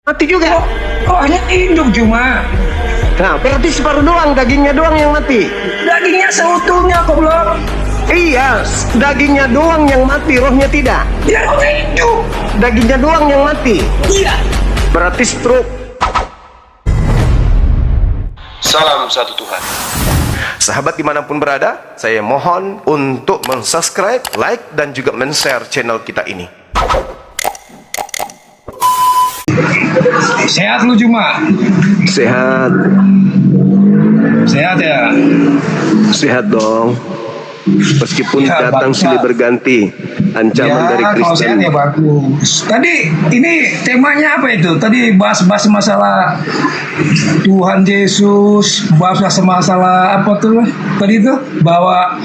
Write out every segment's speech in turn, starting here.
Mati juga. Oh, hanya hidup cuma. Nah, berarti separuh doang, dagingnya doang yang mati. Dagingnya seutuhnya kok belum. Iya, dagingnya doang yang mati, rohnya tidak. Ya hidup. Dagingnya doang yang mati. Iya. Berarti stroke. Salam satu Tuhan. Sahabat dimanapun berada, saya mohon untuk mensubscribe, like, dan juga men-share channel kita ini. Sehat lu cuma. Sehat, Sehat ya. sehat dong. Meskipun Ya, datang bangsa. silih berganti ancaman dari Kalau Kristen. sehat ya bagus. Tadi ini temanya apa itu? Tadi bahas masalah Tuhan Yesus, bahas masalah apa tuh? Tadi itu bahwa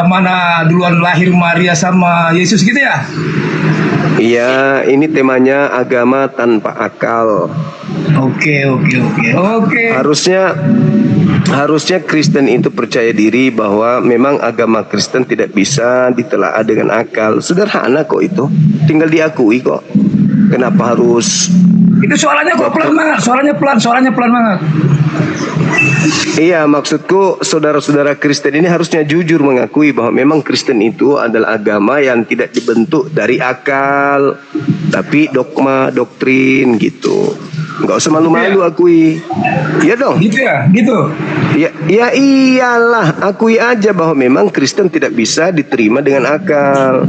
mana duluan lahir Maria sama Yesus gitu ya? Iya, ini temanya agama tanpa akal. Oke. Harusnya Kristen itu percaya diri bahwa memang agama Kristen tidak bisa ditelaah dengan akal. Sederhana kok itu, tinggal diakui kok. Kenapa harus? Itu suaranya kok pelan banget, suaranya pelan banget. Iya, maksudku saudara-saudara Kristen ini harusnya jujur mengakui bahwa memang Kristen itu adalah agama yang tidak dibentuk dari akal, tapi dogma, doktrin gitu. Nggak usah malu-malu akui. Iya dong. Gitu ya, gitu. Ya iyalah, akui aja bahwa memang Kristen tidak bisa diterima dengan akal.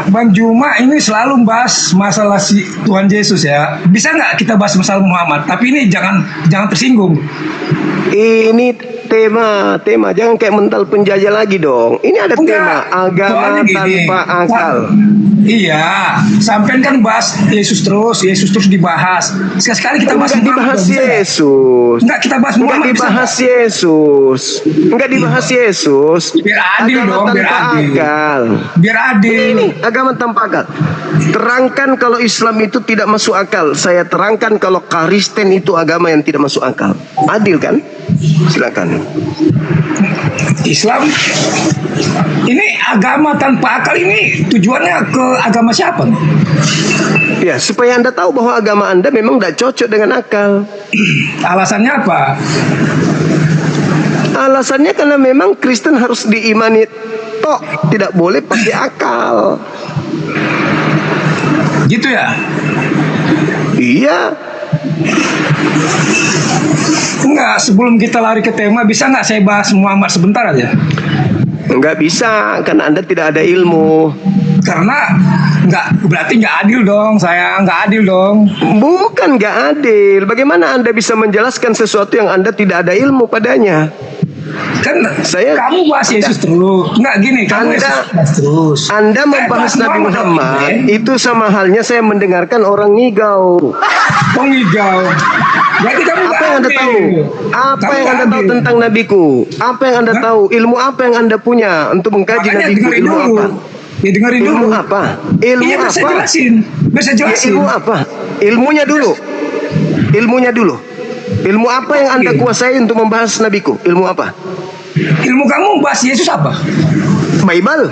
Bang Juma ini selalu bahas masalah si Tuhan Yesus ya. Bisa nggak kita bahas masalah Muhammad? Tapi ini jangan tersinggung. Ini tema, jangan kayak mental penjajah lagi dong. Ini ada Enggak, tema agama soalnya gini, tanpa akal. Iya, sampean kan bahas Yesus terus dibahas. Sekali-sekali kita bahas Enggak dibahas Yesus. Enggak, kita bahas Enggak Muhammad. dibahas Yesus. Enggak dibahas Yesus. Biar adil Agama dong, biar tanpa adil. akal. Biar adil. Ini agama tanpa akal. Terangkan kalau Islam itu tidak masuk akal. Saya terangkan kalau Kristen itu agama yang tidak masuk akal. Adil kan? Silakan. Islam ini agama tanpa akal ini tujuannya ke agama siapa nih? Ya, supaya Anda tahu bahwa agama Anda memang tidak cocok dengan akal. Alasannya apa? Alasannya karena memang Kristen harus diimani tok, tidak boleh pakai akal. Gitu ya? Iya. Enggak, sebelum kita lari ke tema, bisa nggak saya bahas Muhammad sebentar aja? Enggak bisa, karena Anda tidak ada ilmu. Karena berarti nggak adil dong, saya nggak adil dong. Bukan nggak adil. Bagaimana Anda bisa menjelaskan sesuatu yang Anda tidak ada ilmu padanya? Kan kamu bahas Yesus terus, nggak gini, kamu Yesus bahas terus. Anda membahas Nabi Muhammad itu sama halnya saya mendengarkan orang ngigau. Pengigau. Berarti kamu Apa yang Anda tahu? Apa yang Anda tahu tentang Nabiku? Apa yang Anda tahu? Ilmu apa yang Anda punya untuk mengkaji Makanya Nabiku? dengerin Ilmu dulu. apa? Ya dengerin dulu. Ilmu apa? Ilmu Iya, apa? bisa jelasin. Bisa Ya, jelasin. ilmu apa? Ilmunya dulu. Ilmunya dulu. Ilmu apa yang Anda kuasai untuk membahas Nabiku? Ilmu apa? Ilmu kamu bahas Yesus apa? Bible.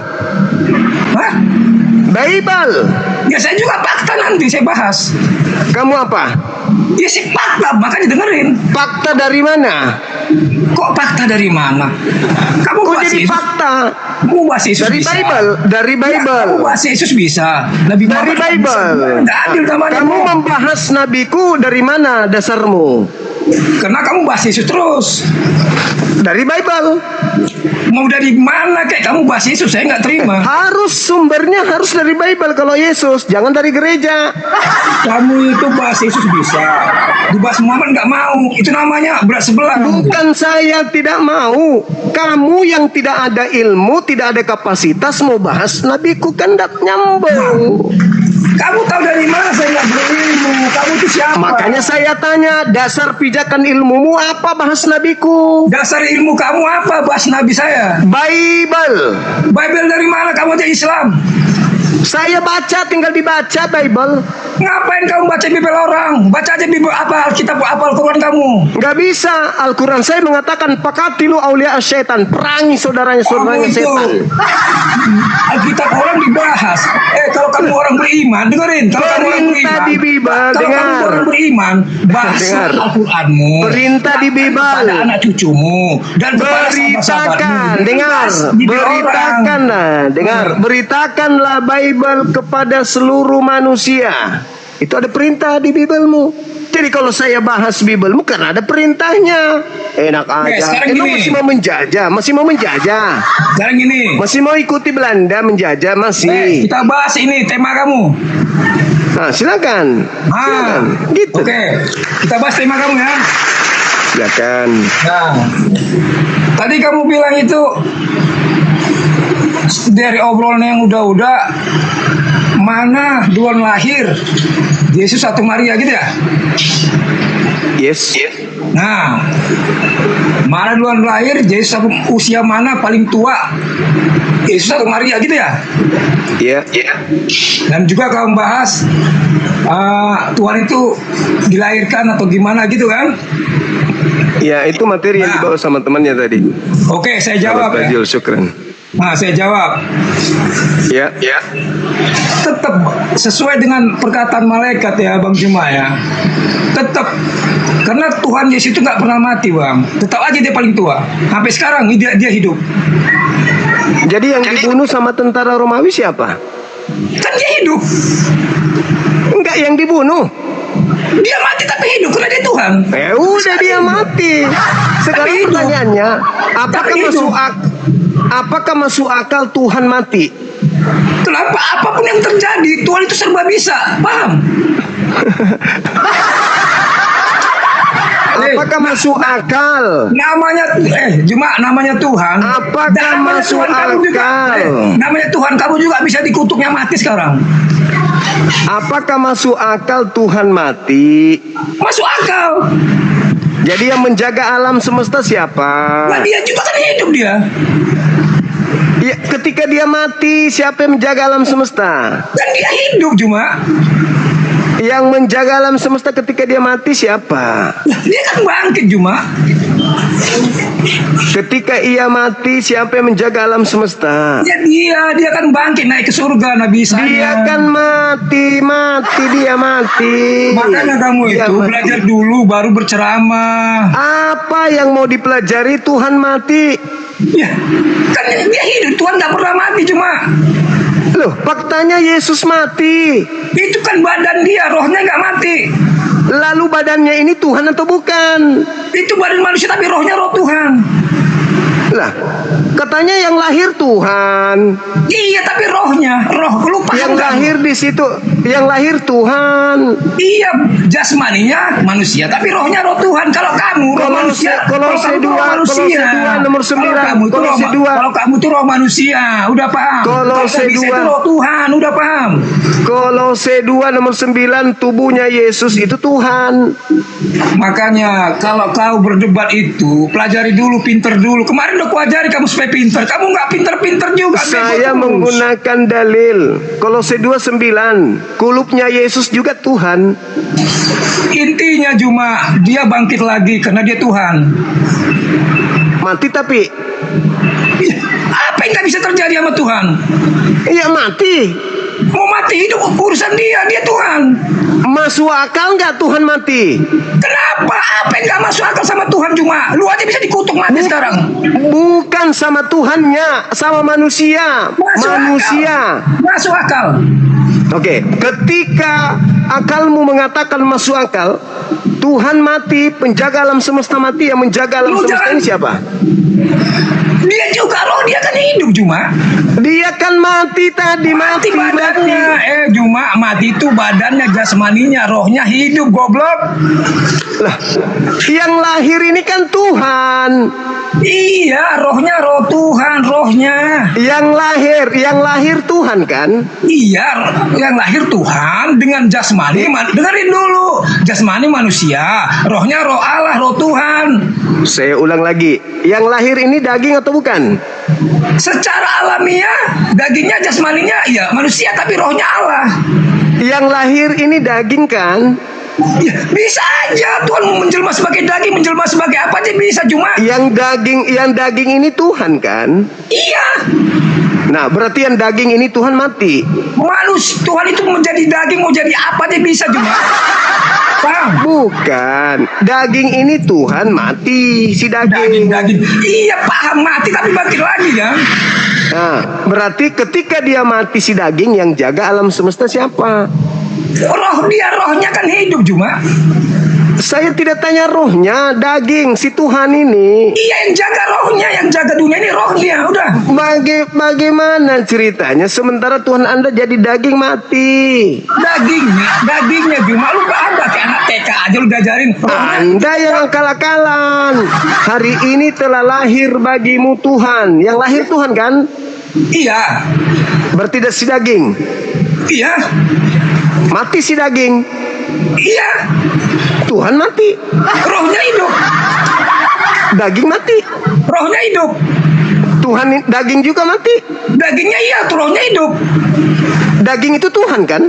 Hah? Bible. Ya saya juga fakta nanti saya bahas. Kamu apa? Ya sih fakta, makanya dengerin. Fakta dari mana? Kok fakta dari mana? Kamu Kok bahas jadi Yesus? fakta? Kamu bahas Yesus Dari bisa. Bible. Dari Ya, Bible. kamu bahas Yesus bisa. Nabi Dari Muhammad bisa. Bible. Nggak adil namanya. Kamu membahas Nabiku dari mana dasarmu? Karena kamu bahas Yesus terus. Dari Bible. Mau dari mana kayak kamu bahas Yesus? Saya nggak terima. Sumbernya harus dari Bible kalau Yesus, jangan dari gereja. Kamu itu bahas Yesus bisa. Dibahas Muhammad nggak mau. Itu namanya berat sebelah. Bukan saya tidak mau. Kamu yang tidak ada ilmu, tidak ada kapasitas mau bahas Nabiku kan tidak nyambung. Kamu tahu dari mana saya nggak berilmu? Kamu itu siapa? Makanya saya tanya, dasar pijakan ilmumu apa bahas Nabiku? Dasar ilmu kamu apa bahas Nabi saya? Bible. Bible dari mana? Kamu aja Islam. Saya baca, tinggal dibaca Bible. Ngapain kamu baca Bible orang? Baca aja Bible apa Alkitab apa Al-Quran kamu. Nggak bisa. Al-Quran saya mengatakan pakatilu aulia syaitan, perangi saudaranya itu setan. Alkitab orang dibahas. Kalau kamu orang beriman, dengerin. Kalau kamu orang Perintah beriman, di Bible, kalau dengar. kamu orang beriman, bahas Dengar. Al-Quranmu. Perintah di Bible. Kepada anak cucumu dan kepada Beritakan, sahabat-sahabatmu. dengar, Bible orang. beritakanlah, dengar, beritakanlah Bible kepada seluruh manusia. Itu ada perintah di Biblemu. Jadi kalau saya bahas Biblemu karena ada perintahnya. Enak aja. sekarang Itu gini. masih mau menjajah. Sekarang gini, Masih mau ikuti Belanda menjajah masih. kita bahas ini tema kamu. Nah, silakan. Silakan. Gitu. Oke, kita bahas tema kamu ya. Silakan. Nah, tadi kamu bilang itu dari obrolan yang udah-udah, mana duluan lahir, Yesus atau Maria gitu ya? Yes. Nah, mana duluan lahir, Yesus atau usia mana paling tua, Yesus atau Maria gitu ya? Iya. Dan juga kamu bahas Tuhan itu dilahirkan atau gimana gitu kan? Ya, itu materi yang Nah. dibawa sama temannya tadi. Oke, saya jawab Sahabat ya. Bajul, syukran. Nah, saya jawab. Ya. Tetap sesuai dengan perkataan malaikat ya Bang Juma ya. Tetap karena Tuhan Yesus itu nggak pernah mati Bang. Tetap aja dia paling tua. Sampai sekarang dia hidup. Jadi yang dibunuh sama tentara Romawi siapa? Kan dia hidup. Enggak, yang dibunuh. Dia mati tapi hidup karena dia Tuhan. Udah dia mati. Sekarang Tapi hidup. pertanyaannya, apakah Tapi hidup. apakah masuk akal Tuhan mati? Kenapa? Apapun yang terjadi, Tuhan itu serba bisa. Paham? Apakah masuk akal? Namanya Tuhan. Apakah Dan namanya masuk Tuhan kamu juga, akal? namanya Tuhan kamu juga bisa dikutuknya mati sekarang. Apakah masuk akal Tuhan mati? Masuk akal. Jadi yang menjaga alam semesta siapa? Nah, dia juga kan hidup dia. Ya, ketika dia mati, siapa yang menjaga alam semesta? Dan dia hidup cuma. Yang menjaga alam semesta ketika dia mati siapa? Lah, dia kan bangkit cuma. Ketika ia mati, siapa yang menjaga alam semesta? Ya dia kan bangkit naik ke surga Nabi Isa. Dia kan mati. Makanya kamu Dia itu mati. belajar dulu baru berceramah. Apa yang mau dipelajari? Tuhan mati. Ya, kan dia hidup. Tuhan tak pernah mati cuma. Loh, faktanya Yesus mati. Itu kan badan dia, rohnya nggak mati. Lalu badannya ini Tuhan atau bukan? Itu badan manusia tapi rohnya roh Tuhan. Lah, katanya yang lahir Tuhan. Iya tapi rohnya, lupa Yang kan kamu? lahir di situ, yang lahir Tuhan. Iya, jasmaninya manusia tapi rohnya roh Tuhan. Kalau kamu roh manusia, Kolose 2 nomor 9. Kalau kamu tuh roh manusia, udah paham. Kolose Kalau bisa 2. itu roh Tuhan, udah paham. Kolose 2 nomor 9, tubuhnya Yesus itu Tuhan. Makanya kalau kau berdebat itu, pelajari dulu, pinter dulu. Kemarin udah kuajari kamu supaya pinter. Kamu nggak pinter-pinter juga. Saya bego terus. menggunakan dalil. Kolose 2:9, kulupnya Yesus juga Tuhan. Intinya cuma dia bangkit lagi karena dia Tuhan. Mati tapi Apa yang nggak bisa terjadi sama Tuhan? iya mati. Mau mati hidup urusan dia Tuhan. Masuk akal nggak Tuhan mati? Kenapa? Apa yang nggak masuk akal sama Tuhan cuma? Lu aja bisa dikutuk mati sekarang. Bukan sama Tuhannya, sama manusia. Manusia. Masuk akal. Oke, ketika akalmu mengatakan masuk akal, Tuhan mati, penjaga alam semesta mati, yang menjaga alam Lu semesta jangan- ini siapa? Dia juga roh dia kan hidup cuma. Dia kan mati tadi, Mati badannya. Cuma mati itu badannya, jasmaninya, rohnya hidup goblok. Lah, yang lahir ini kan Tuhan. Iya, rohnya roh Tuhan, rohnya. Yang lahir Tuhan kan? Iya, yang lahir Tuhan dengan jasmani. Dengerin dulu, jasmani manusia, rohnya roh Allah, roh Tuhan. Saya ulang lagi, yang lahir ini daging atau bukan? Secara alamiah dagingnya jasmaninya ya manusia tapi rohnya Allah. Yang lahir ini daging kan? Ya, bisa aja Tuhan menjelma sebagai daging, menjelma sebagai apa aja bisa, cuma Yang daging ini Tuhan kan? iya. Nah, berarti yang daging ini Tuhan mati. Tuhan itu menjadi daging mau jadi apa aja bisa, cuma paham? Bukan. Daging ini Tuhan mati, si daging. Daging. Iya paham, mati tapi bangkit lagi kan? Nah, berarti ketika dia mati si daging, yang jaga alam semesta siapa? Rohnya kan hidup, cuma Saya tidak tanya rohnya, daging si Tuhan ini. iya yang jaga rohnya, yang jaga dunia ini rohnya. Udah. Bagaimana ceritanya sementara Tuhan Anda jadi daging mati? Dagingnya cuma lu ada kayak anak TK aja lu diajarin. Anda yang akal-akalan. Hari ini telah lahir bagimu Tuhan. Yang lahir Tuhan kan? Iya. Berarti si daging. Iya. Mati si daging. Iya. Tuhan mati. Rohnya hidup. Daging mati. Rohnya hidup. Tuhan daging juga mati. Dagingnya iya, tuh rohnya hidup. Daging itu Tuhan kan?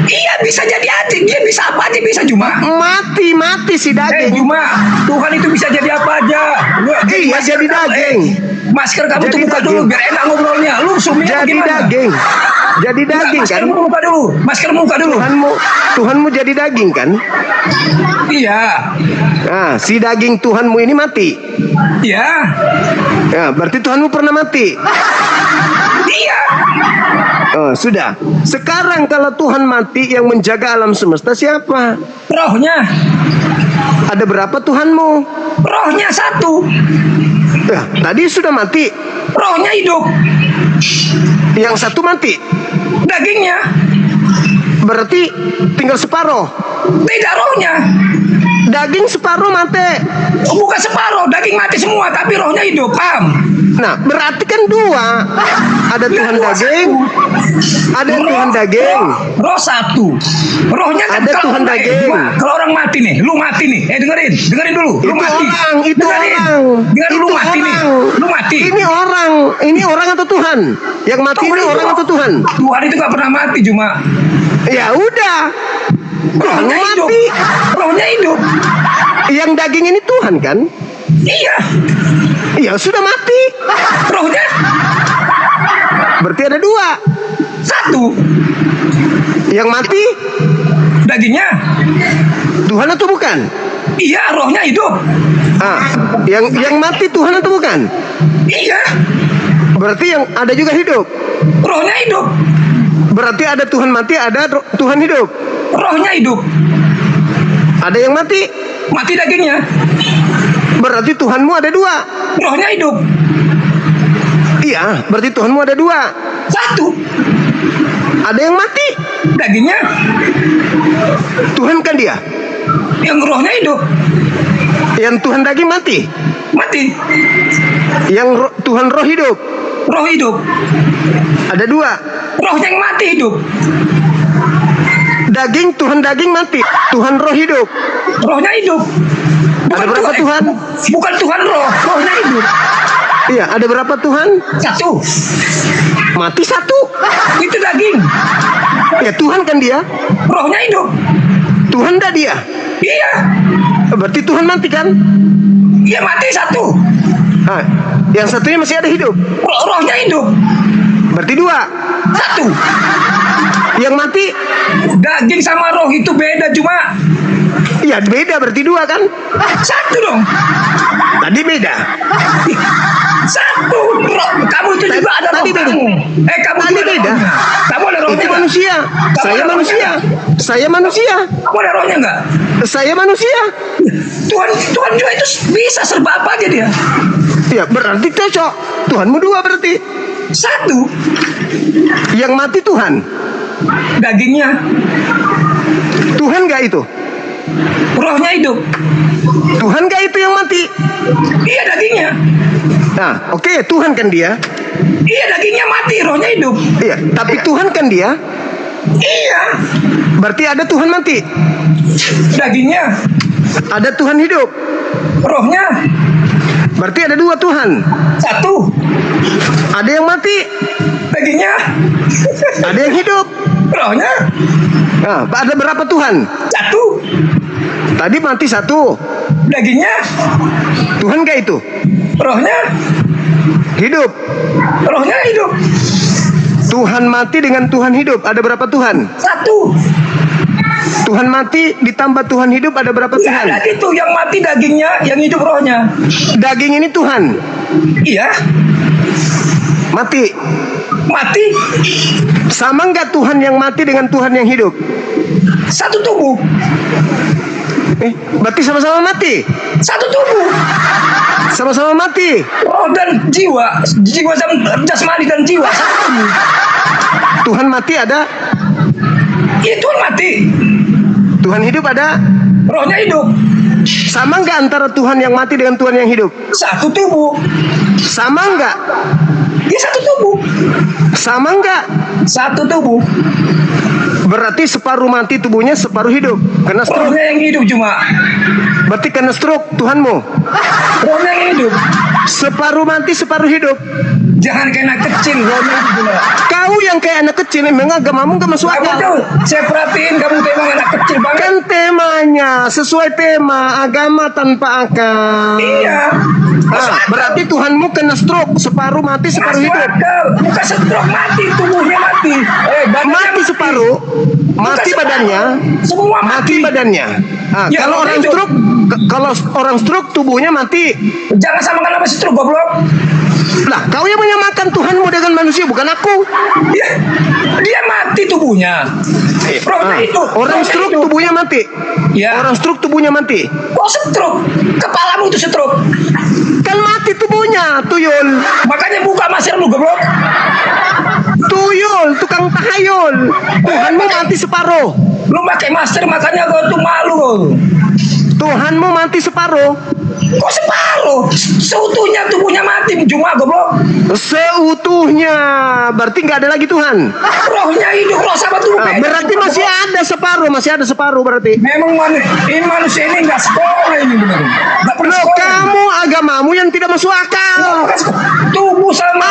Iya bisa jadi aja, dia bisa apa aja bisa, cuma Mati si daging. cuma Tuhan itu bisa jadi apa aja. Iya, jadi daging. Masker kamu Jadi tuh buka daging. dulu biar enak ngobrolnya. Lu sumnya Jadi gimana? daging. Jadi daging kan? Masker buka dulu. Masker buka dulu. Tuhanmu jadi daging kan? Iya. Nah, si daging Tuhanmu ini mati. Iya. Ya, berarti Tuhanmu pernah mati. Iya. Oh, sudah. Sekarang kalau Tuhan mati, yang menjaga alam semesta siapa? Rohnya. Ada berapa Tuhanmu? Rohnya satu. Ya, tadi sudah mati. Rohnya hidup. Yang satu mati. Dagingnya. Berarti tinggal separuh. Tidak rohnya. Daging separuh mati. Bukan separuh, daging mati semua, tapi rohnya hidup, paham? Nah, berarti kan dua. Ada Tuhan daging, ada Tuhan daging. Roh satu. Rohnya kan Ada kalau Tuhan daging. Kalau orang mati nih, lu mati nih. Dengerin dulu. Lu Itu mati. orang, itu Dengerin. orang. Dengerin, lu Itu mati nih. orang. Lu mati. Ini orang atau Tuhan? Yang mati ini orang atau Tuhan? Tuhan itu gak pernah mati, cuma Ya udah. rohnya hidup. Mati. Rohnya hidup. Yang daging ini Tuhan kan? Iya. Ya sudah mati. Rohnya Berarti ada dua. satu. Yang mati Dagingnya. Tuhan atau bukan? Iya, rohnya hidup. Ah, yang mati Tuhan atau bukan? Iya. Berarti yang ada juga hidup. Rohnya hidup. Berarti ada Tuhan mati, ada Tuhan hidup. Rohnya hidup. Ada yang mati. Mati dagingnya. Berarti Tuhanmu ada dua. Rohnya hidup. Iya, berarti Tuhanmu ada dua. Satu. Ada yang mati. Dagingnya. Tuhan kan dia. Yang rohnya hidup. Yang Tuhan daging mati. Mati. Yang Tuhan roh hidup. Roh hidup. Ada dua. Rohnya yang mati hidup. Daging, Tuhan daging mati. Tuhan roh hidup. Rohnya hidup. Ada berapa Tuhan? Bukan Tuhan roh. Rohnya hidup. Iya, ada berapa Tuhan? Satu. Mati satu. Itu daging. Ya Tuhan kan dia. Rohnya hidup. Tuhan dah dia. Iya. Berarti Tuhan mati kan? Iya mati satu. Ah, yang satunya masih ada hidup. Rohnya hidup. Berarti dua. Satu. Yang mati? Daging sama roh itu beda, cuma Iya beda, berarti dua kan? satu dong. Tadi beda. Satu. Kamu itu juga ada roh Tadi beda. kamu. Kamu Tadi juga ada beda. rohnya. Kamu ada rohnya Itu nggak? manusia. Kamu Saya ada manusia. rohnya Saya manusia. Kamu ada rohnya nggak? Saya manusia. Tuhan juga itu bisa serba apa aja dia. Ya berarti cocok. Tuhanmu dua berarti. Satu. Yang mati Tuhan. Dagingnya. Tuhan gak itu? Rohnya hidup. Tuhan gak itu yang mati? Iya dagingnya. Nah, oke, Tuhan kan dia. Iya dagingnya mati, rohnya hidup. Iya, tapi Tuhan kan dia. Iya. Berarti ada Tuhan mati. Dagingnya. Ada Tuhan hidup. Rohnya. Berarti ada dua Tuhan. Satu. Ada yang mati, Dagingnya. ada yang hidup. Rohnya. Nah, ada berapa Tuhan? Satu. Tadi mati satu. Dagingnya. Tuhan gak itu? Rohnya. Hidup. Rohnya hidup. Tuhan mati dengan Tuhan hidup. Ada berapa Tuhan? Satu. Tuhan mati ditambah Tuhan hidup ada berapa Nggak Tuhan? ada gitu. Yang mati dagingnya, yang hidup rohnya. Daging ini Tuhan. Iya. Mati. Mati. Sama nggak Tuhan yang mati dengan Tuhan yang hidup? Satu tubuh. Berarti sama-sama mati. Satu tubuh. Sama-sama mati. Roh dan jiwa. Jiwa jasmani dan jiwa. Satu tubuh. Tuhan mati ada, Iya, Tuhan mati. Tuhan hidup ada. Rohnya hidup. Sama nggak antara Tuhan yang mati dengan Tuhan yang hidup? Satu tubuh. Sama nggak? Dia satu tubuh. Sama nggak? Satu tubuh. Berarti separuh mati tubuhnya, separuh hidup. Kena stroke. Rohnya yang hidup cuma. Berarti kena stroke Tuhanmu. Rohnya yang hidup. Separuh mati, separuh hidup. Jangan kayak anak kecil. Rohnya hidup cuma. Kau yang kayak anak kecil, memang agamamu gak masuk Kamu akal. tuh, saya perhatiin kamu tuh emang anak kecil banget. Kan temanya sesuai tema agama tanpa akal. Iya. Berarti Tuhanmu kena stroke, separuh mati, separuh Masuk hidup. akal. Bukan stroke mati, tubuhnya mati. Badannya Mati separuh, mati Bukan badannya, separuh. Semua mati mati. badannya. Ya, Kalau orang hidup. stroke, kalau orang stroke tubuhnya mati. Jangan samakan sama stroke goblok. Lah, kau yang menyamakan Tuhanmu dengan manusia, bukan aku. Dia mati tubuhnya. Rohnya hidup. Orang Rohnya stroke hidup. tubuhnya mati. Ya. Orang stroke tubuhnya mati. Kok stroke? Kepalamu itu stroke. Kan mati tubuhnya, tuyul. Makanya buka masker lu goblok. Tuyul, tukang tahayul. Tuhanmu mati separuh. Lu pakai masker makanya kau tuh malu kau. Tuhanmu mati separuh. Kok separuh? Seutuhnya tubuhnya mati cuma goblok. Seutuhnya. Berarti nggak ada lagi Tuhan. Rohnya hidup, roh sama tubuh. Berarti masih ada separuh berarti. Memang manusia ini nggak sekolah ini benar. Nggak pernah Loh, sekolah. kamu agamamu yang tidak masuk akal. Tubuh sama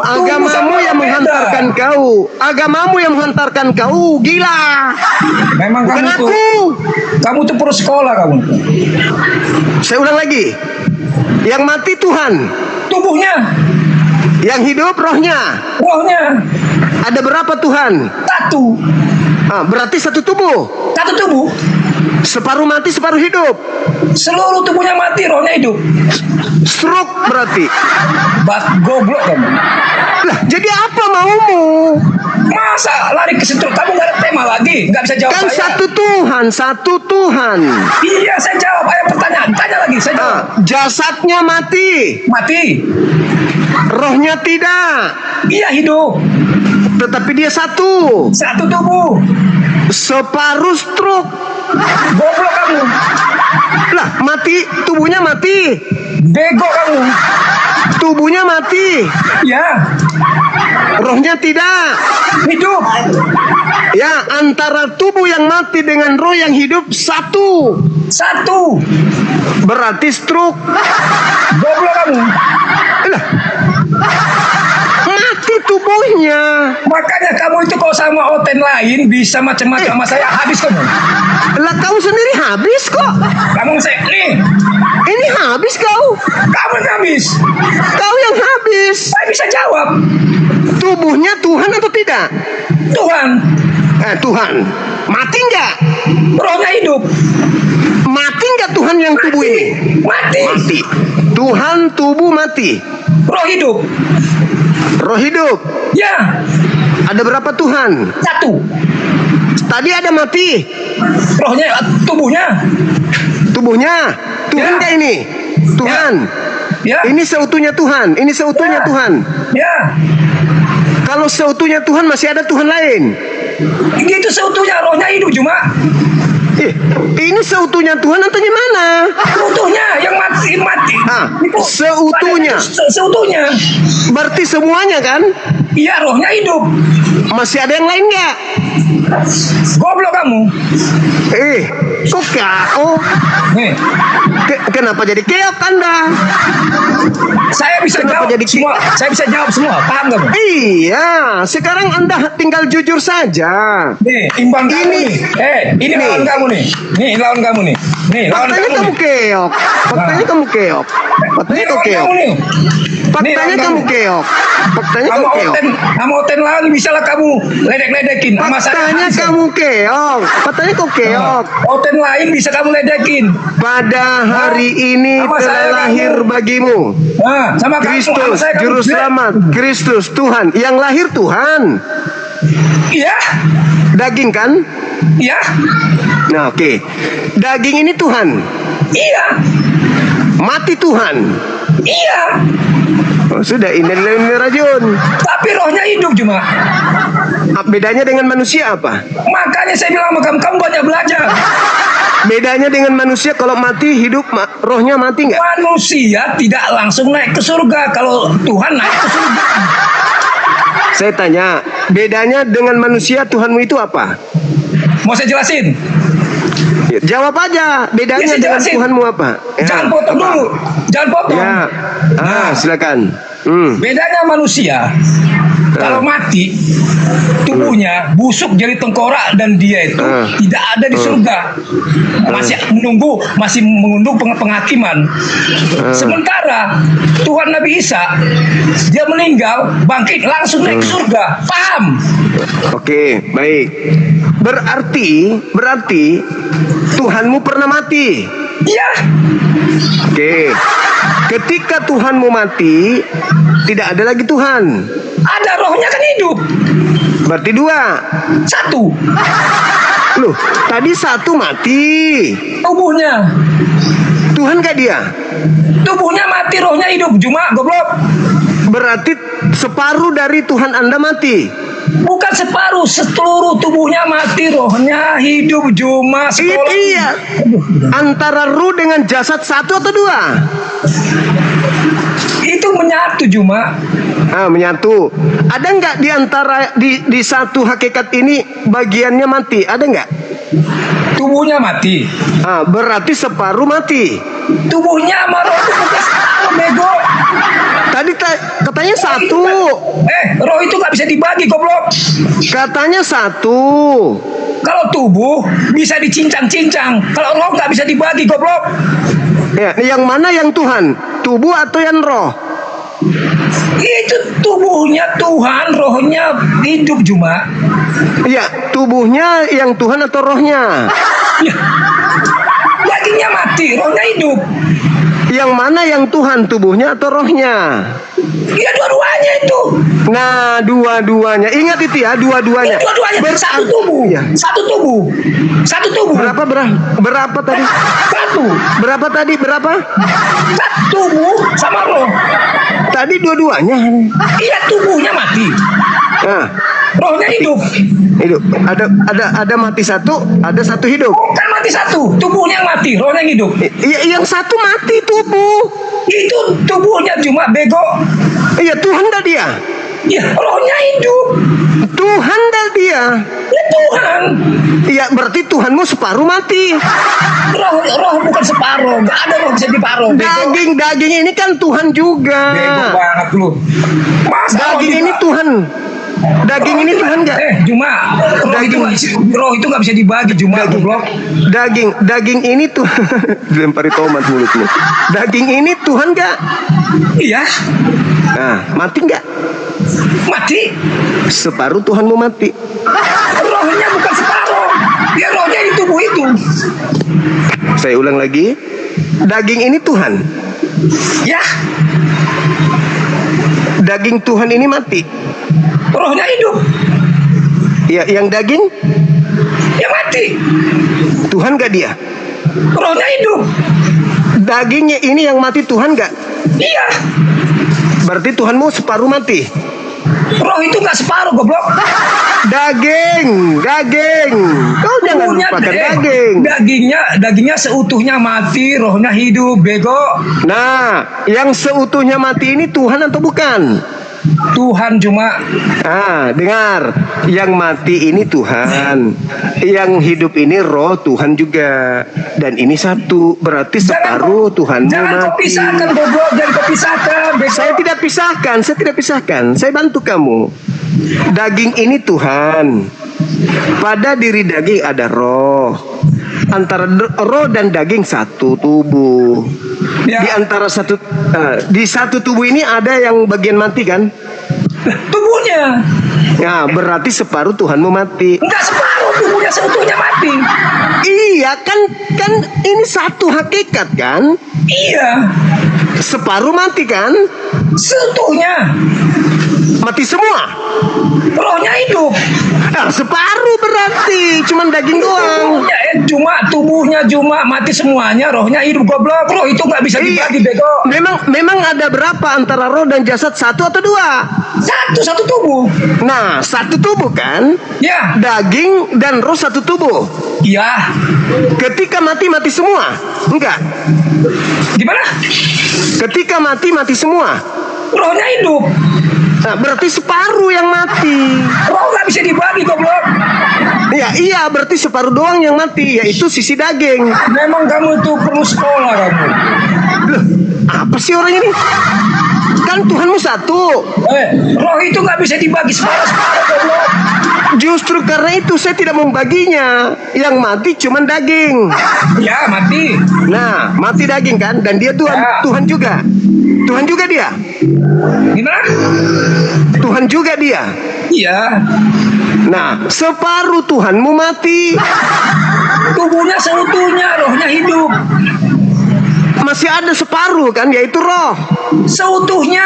Agamamu yang menghantarkan kau. Agamamu yang menghantarkan kau. Gila. Memang Bukan kamu tuh. aku. Kamu tuh perlu sekolah kamu. Saya ulang lagi. Yang mati Tuhan. Tubuhnya, Yang hidup rohnya. rohnya Ada berapa Tuhan? satu. Berarti satu tubuh. Satu tubuh. Separuh mati, separuh hidup. Seluruh tubuhnya mati, rohnya hidup. Stroke berarti. Goblok kamu. Lah, jadi apa maumu? Masa lari ke situ? Kamu nggak ada tema lagi? Nggak bisa jawab Kan saya. satu Tuhan. Iya, saya jawab. Ayo pertanyaan. Tanya lagi, saya jawab. Jasadnya mati, Mati. rohnya tidak. Iya, hidup. Tetapi dia satu. Satu tubuh. Separuh stroke. Goblok kamu. Lah, mati, tubuhnya mati. Bego kamu. Tubuhnya mati. Ya, Rohnya tidak. hidup. Ya, antara tubuh yang mati dengan roh yang hidup satu. Satu. Berarti stroke. Goblok kamu. Lah, mati tubuhnya. Makanya kamu itu kalau sama oten lain bisa macam-macam sama saya, habis kamu. Lah, kau sendiri habis kok. Kamu saya nih, Ini habis kau. kamu yang habis. Kau yang habis. Saya bisa jawab. Tubuhnya Tuhan atau tidak? Tuhan, Tuhan. Mati nggak? rohnya hidup. Mati nggak Tuhan yang tubuh ini? Mati. Mati. Tuhan tubuh mati. Roh hidup. Roh hidup. Ya, Ada berapa Tuhan? satu. Tadi ada mati. Rohnya, tubuhnya. Tubuhnya. Tuhan Ya. nggak ini? Tuhan. Ya, Ini seutuhnya Tuhan. Ini seutuhnya Ya. Tuhan. ya. Kalau seutuhnya Tuhan masih ada Tuhan lain. Gitu seutuhnya, rohnya hidup cuma. Ini seutuhnya Tuhan atau gimana? Seutuhnya, yang mati. Itu, seutuhnya. Seutuhnya. Berarti semuanya kan? Iya, rohnya hidup. Masih ada yang lain nggak? Goblok kamu. Kok KO? Nih, Kenapa jadi keok Anda? saya bisa Kenapa jawab jadi semua. Saya bisa jawab semua. Paham kamu? Iya, sekarang Anda tinggal jujur saja. Nih, imbang kamu Ini- nih. Ini nih. lawan kamu nih. Nih, lawan kamu nih. Nih, lawan Faktanya kamu kamu nih. keok. Faktanya Nah. kamu keok. Faktanya Nih, kau lawan keok. kamu nih. Faktanya Nih, kamu keok. Faktanya Kamu kamu keok. oten lawan bisa lah kamu ledek-ledekin. Sama saya Faktanya bisa. kamu keok. Faktanya kau keok. Oten lain bisa kamu ledekin. Pada hari ini Sama telah saya lahir kamu. bagimu Nah, sama kamu, sama Kristus, saya kamu. Juru Selamat, Kristus, Tuhan. Yang lahir Tuhan. Iya, Daging kan? iya, Nah, oke. Daging ini Tuhan. iya, Mati Tuhan. iya. Oh, sudah ini rajun. Tapi rohnya hidup cuma. Bedanya dengan manusia apa? Makanya saya bilang sama kamu, kamu banyak belajar. Bedanya dengan manusia, kalau mati hidup, rohnya mati nggak? Manusia tidak langsung naik ke surga. Kalau Tuhan naik ke surga. Saya tanya, bedanya dengan manusia Tuhanmu itu apa? Mau saya jelasin? Ya, jawab aja. Bedanya Ya, saya dengan jelasin. Tuhanmu apa? Ya, Jangan potong apa? dulu. Jangan potong. Ya, silakan. Bedanya manusia, kalau mati, tubuhnya busuk jadi tengkorak dan dia itu tidak ada di surga. Masih menunggu penghakiman. Sementara Tuhan Nabi Isa, dia meninggal, bangkit langsung naik ke surga. Paham? Oke, baik. Berarti Tuhanmu pernah mati. Iya. Oke. Ketika Tuhanmu mati, tidak ada lagi Tuhan. Ada rohnya kan hidup. Berarti dua. Satu. Loh, tadi satu mati. Tubuhnya. Tuhan gak dia? Tubuhnya mati, rohnya hidup. Cuma goblok. Berarti separuh dari Tuhan Anda mati. Bukan separuh, seluruh tubuhnya mati, rohnya hidup. Cuma sekolah. Iya. Antara ruh dengan jasad satu atau dua? Itu menyatu cuma. Menyatu. Ada nggak di antara di satu hakikat ini bagiannya mati? Ada nggak? Tubuhnya mati. Berarti separuh mati. Tubuhnya sama roh itu bukan separuh, bego. Tadi katanya satu. Roh itu gak bisa dibagi, goblok. Katanya satu. Kalau tubuh bisa dicincang-cincang. Kalau roh gak bisa dibagi, goblok. Ya, yang mana yang Tuhan? Tubuh atau yang roh? Itu tubuhnya Tuhan, rohnya hidup cuma. Iya, tubuhnya yang Tuhan atau rohnya? Ya. Dagingnya mati, rohnya hidup. Yang mana yang Tuhan, tubuhnya atau rohnya? Ya dua-duanya itu. Nah, dua-duanya. Ingat itu ya, dua-duanya. Dua-duanya satu tubuh. Iya. Satu tubuh. Satu tubuh. Berapa tadi? Satu. Berapa tadi? Berapa? Satu tubuh sama roh. Tadi dua-duanya. Iya, tubuhnya mati. Nah, Rohnya hidup. hidup. Ada mati satu, ada satu hidup. Kan mati satu, tubuhnya mati, rohnya hidup. Iya, yang satu mati tubuh. Itu tubuhnya cuma bego. Iya, Tuhan dah dia. Ya, rohnya hidup. Tuhan dah dia. Ya Tuhan. Iya, berarti Tuhanmu separuh mati. Roh bukan separuh, nggak ada roh bisa diparuh. Bego. Daging ini kan Tuhan juga. Bego banget lu. Masa Daging ini Tuhan. Daging ini Tuhan nggak? Cuma roh itu nggak bisa dibagi cuma goblok. Daging ini tuh dilempari tomat mulutmu. Daging ini Tuhan nggak? Iya. Nah, mati nggak? Mati. Separuh Tuhanmu mati. Rohnya bukan separuh. Dia rohnya di tubuh itu. Saya ulang lagi. Daging ini Tuhan. Ya. Daging Tuhan ini mati. Rohnya hidup. Ya, yang daging Ya mati. Tuhan nggak dia? Rohnya hidup. Dagingnya ini yang mati Tuhan nggak? Iya. Berarti Tuhanmu separuh mati. Roh itu nggak separuh goblok. Daging. Kau jangan Tubuhnya, lupakan daging. Dagingnya seutuhnya mati, rohnya hidup, bego. Nah, yang seutuhnya mati ini Tuhan atau bukan? Tuhan cuma. Dengar, yang mati ini Tuhan, yang hidup ini roh Tuhan juga, dan ini satu, berarti separuh Tuhanmu Jangan kau mati. pisahkan goblok, jangan kau pisahkan. Saya tidak pisahkan, saya bantu kamu. Daging ini Tuhan, pada diri daging ada roh, antara roh dan daging satu tubuh. Ya. Di antara di satu tubuh ini ada yang bagian mati kan? Tubuhnya. Ya, berarti separuh Tuhanmu mati. Enggak separuh, tubuhnya seutuhnya mati. Iya, kan ini satu hakikat kan? Iya. Separuh mati kan? Seutuhnya. Mati semua. Rohnya hidup. Separuh berarti, cuman daging doang. Tubuhnya cuma mati semuanya, rohnya hidup goblok. Roh itu nggak bisa Iya. dibagi bego. Memang ada berapa antara roh dan jasad, satu atau dua? Satu tubuh. Nah, satu tubuh kan? Ya. Daging dan roh satu tubuh. Ya. Ketika mati semua? Enggak. Gimana? Ketika mati semua. Rohnya hidup. Nah, berarti separuh yang mati. Roh nggak bisa dibagi goblok. Iya, berarti separuh doang yang mati, yaitu sisi daging. Memang kamu itu perlu sekolah kamu. Loh, apa sih orang ini? Kan Tuhanmu satu. Roh itu nggak bisa dibagi separuh-separuh goblok. Justru karena itu saya tidak membaginya. Yang mati cuman daging. Ya mati. Nah, mati daging kan, dan dia Tuhan, Ya. Tuhan juga. Tuhan juga dia. Gimana? Tuhan juga dia. Iya. Nah, separuh Tuhanmu mati. Tubuhnya seutuhnya, rohnya hidup. Masih ada separuh kan, yaitu roh. Seutuhnya.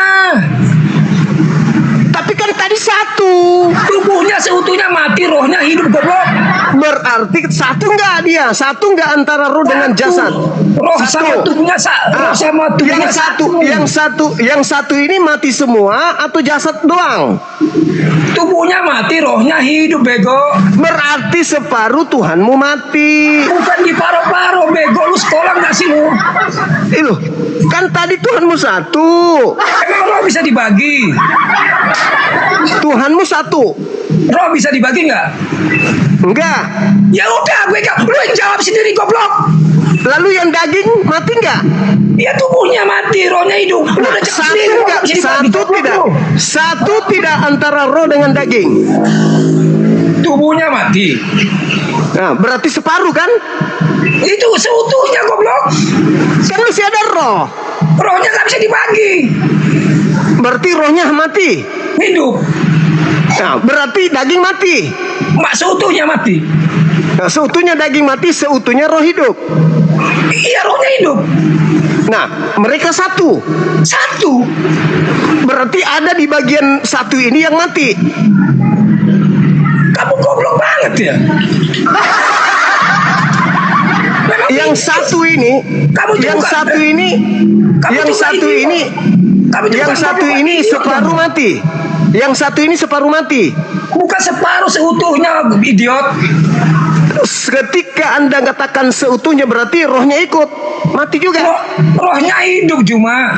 Tapi kan tadi satu. Tubuhnya seutuhnya mati, rohnya hidup goblok. Berarti satu enggak dia? Satu enggak antara roh dengan jasad? Roh sama tubuhnya roh sama tubuhnya yang satu ini mati semua atau jasad doang? Tubuhnya mati, rohnya hidup bego. Berarti separuh Tuhanmu mati. Bukan di paro-paro bego, lu sekolah nggak sih lu? Loh, kan tadi Tuhanmu satu. Emang roh bisa dibagi? Tuhanmu satu. Roh bisa dibagi nggak? Enggak. Ya udah, lu yang jawab sendiri goblok. Lalu yang daging mati enggak? Ya tubuhnya mati, rohnya hidup. Lu udah jawab Satu sendiri, enggak? bisa dibagi, Satu goblok tidak. lu. Satu tidak antara roh dengan daging. Tubuhnya mati. Nah, berarti separuh kan? Itu seutuhnya goblok. Kan masih ada roh. Rohnya nggak bisa dibagi. Berarti rohnya mati. Hidup. Nah, berarti daging mati. Mak seutuhnya mati. Nah, seutuhnya daging mati, seutuhnya roh hidup. Iya, rohnya hidup. Nah, mereka satu. Satu. Berarti ada di bagian satu ini yang mati. Kamu goblok banget ya. Memang Yang satu ini, Kamu juga, yang satu ini, Kamu yang juga satu idiot. ini, Kamu juga yang satu goblok, ini idiot separuh kamu. mati. Yang satu ini separuh mati. Bukan separuh seutuhnya, idiot. Ketika Anda katakan seutuhnya berarti rohnya ikut mati juga. Rohnya hidup cuma.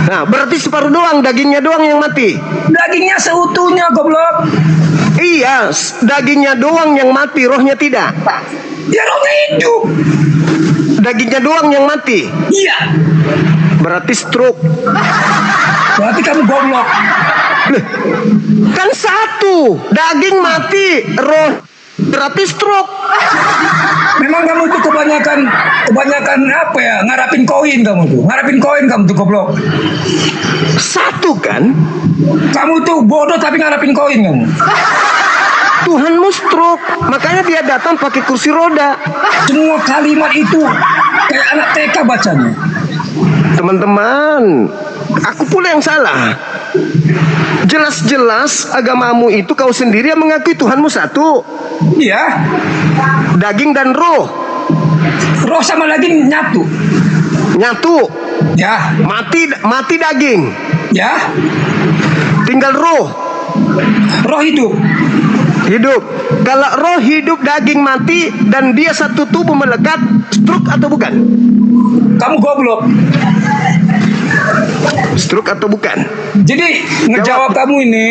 Nah, berarti separuh doang, dagingnya doang yang mati. Dagingnya seutuhnya goblok. Iya, dagingnya doang yang mati, rohnya tidak. Ya rohnya hidup. Dagingnya doang yang mati. Iya. Berarti stroke. Berarti kamu goblok. Loh, kan satu, daging mati, roh berarti stroke. Memang kamu tuh kebanyakan apa ya? Ngarapin koin kamu tuh goblok. Satu kan? Kamu tuh bodoh tapi ngarapin koin kamu. Tuhanmu stroke, makanya dia datang pakai kursi roda. Semua kalimat itu kayak anak TK bacanya. Teman-teman, aku pula yang salah. Jelas-jelas agamamu itu kau sendiri yang mengakui Tuhanmu satu. Iya. Daging dan roh Roh sama daging nyatu. nyatu. Ya. Mati daging, Ya. tinggal roh Roh hidup. hidup. Kalau roh hidup, daging mati, dan dia satu tubuh melekat, stroke atau bukan? Kamu goblok. Stroke atau bukan? Jadi ngejawab kamu ini,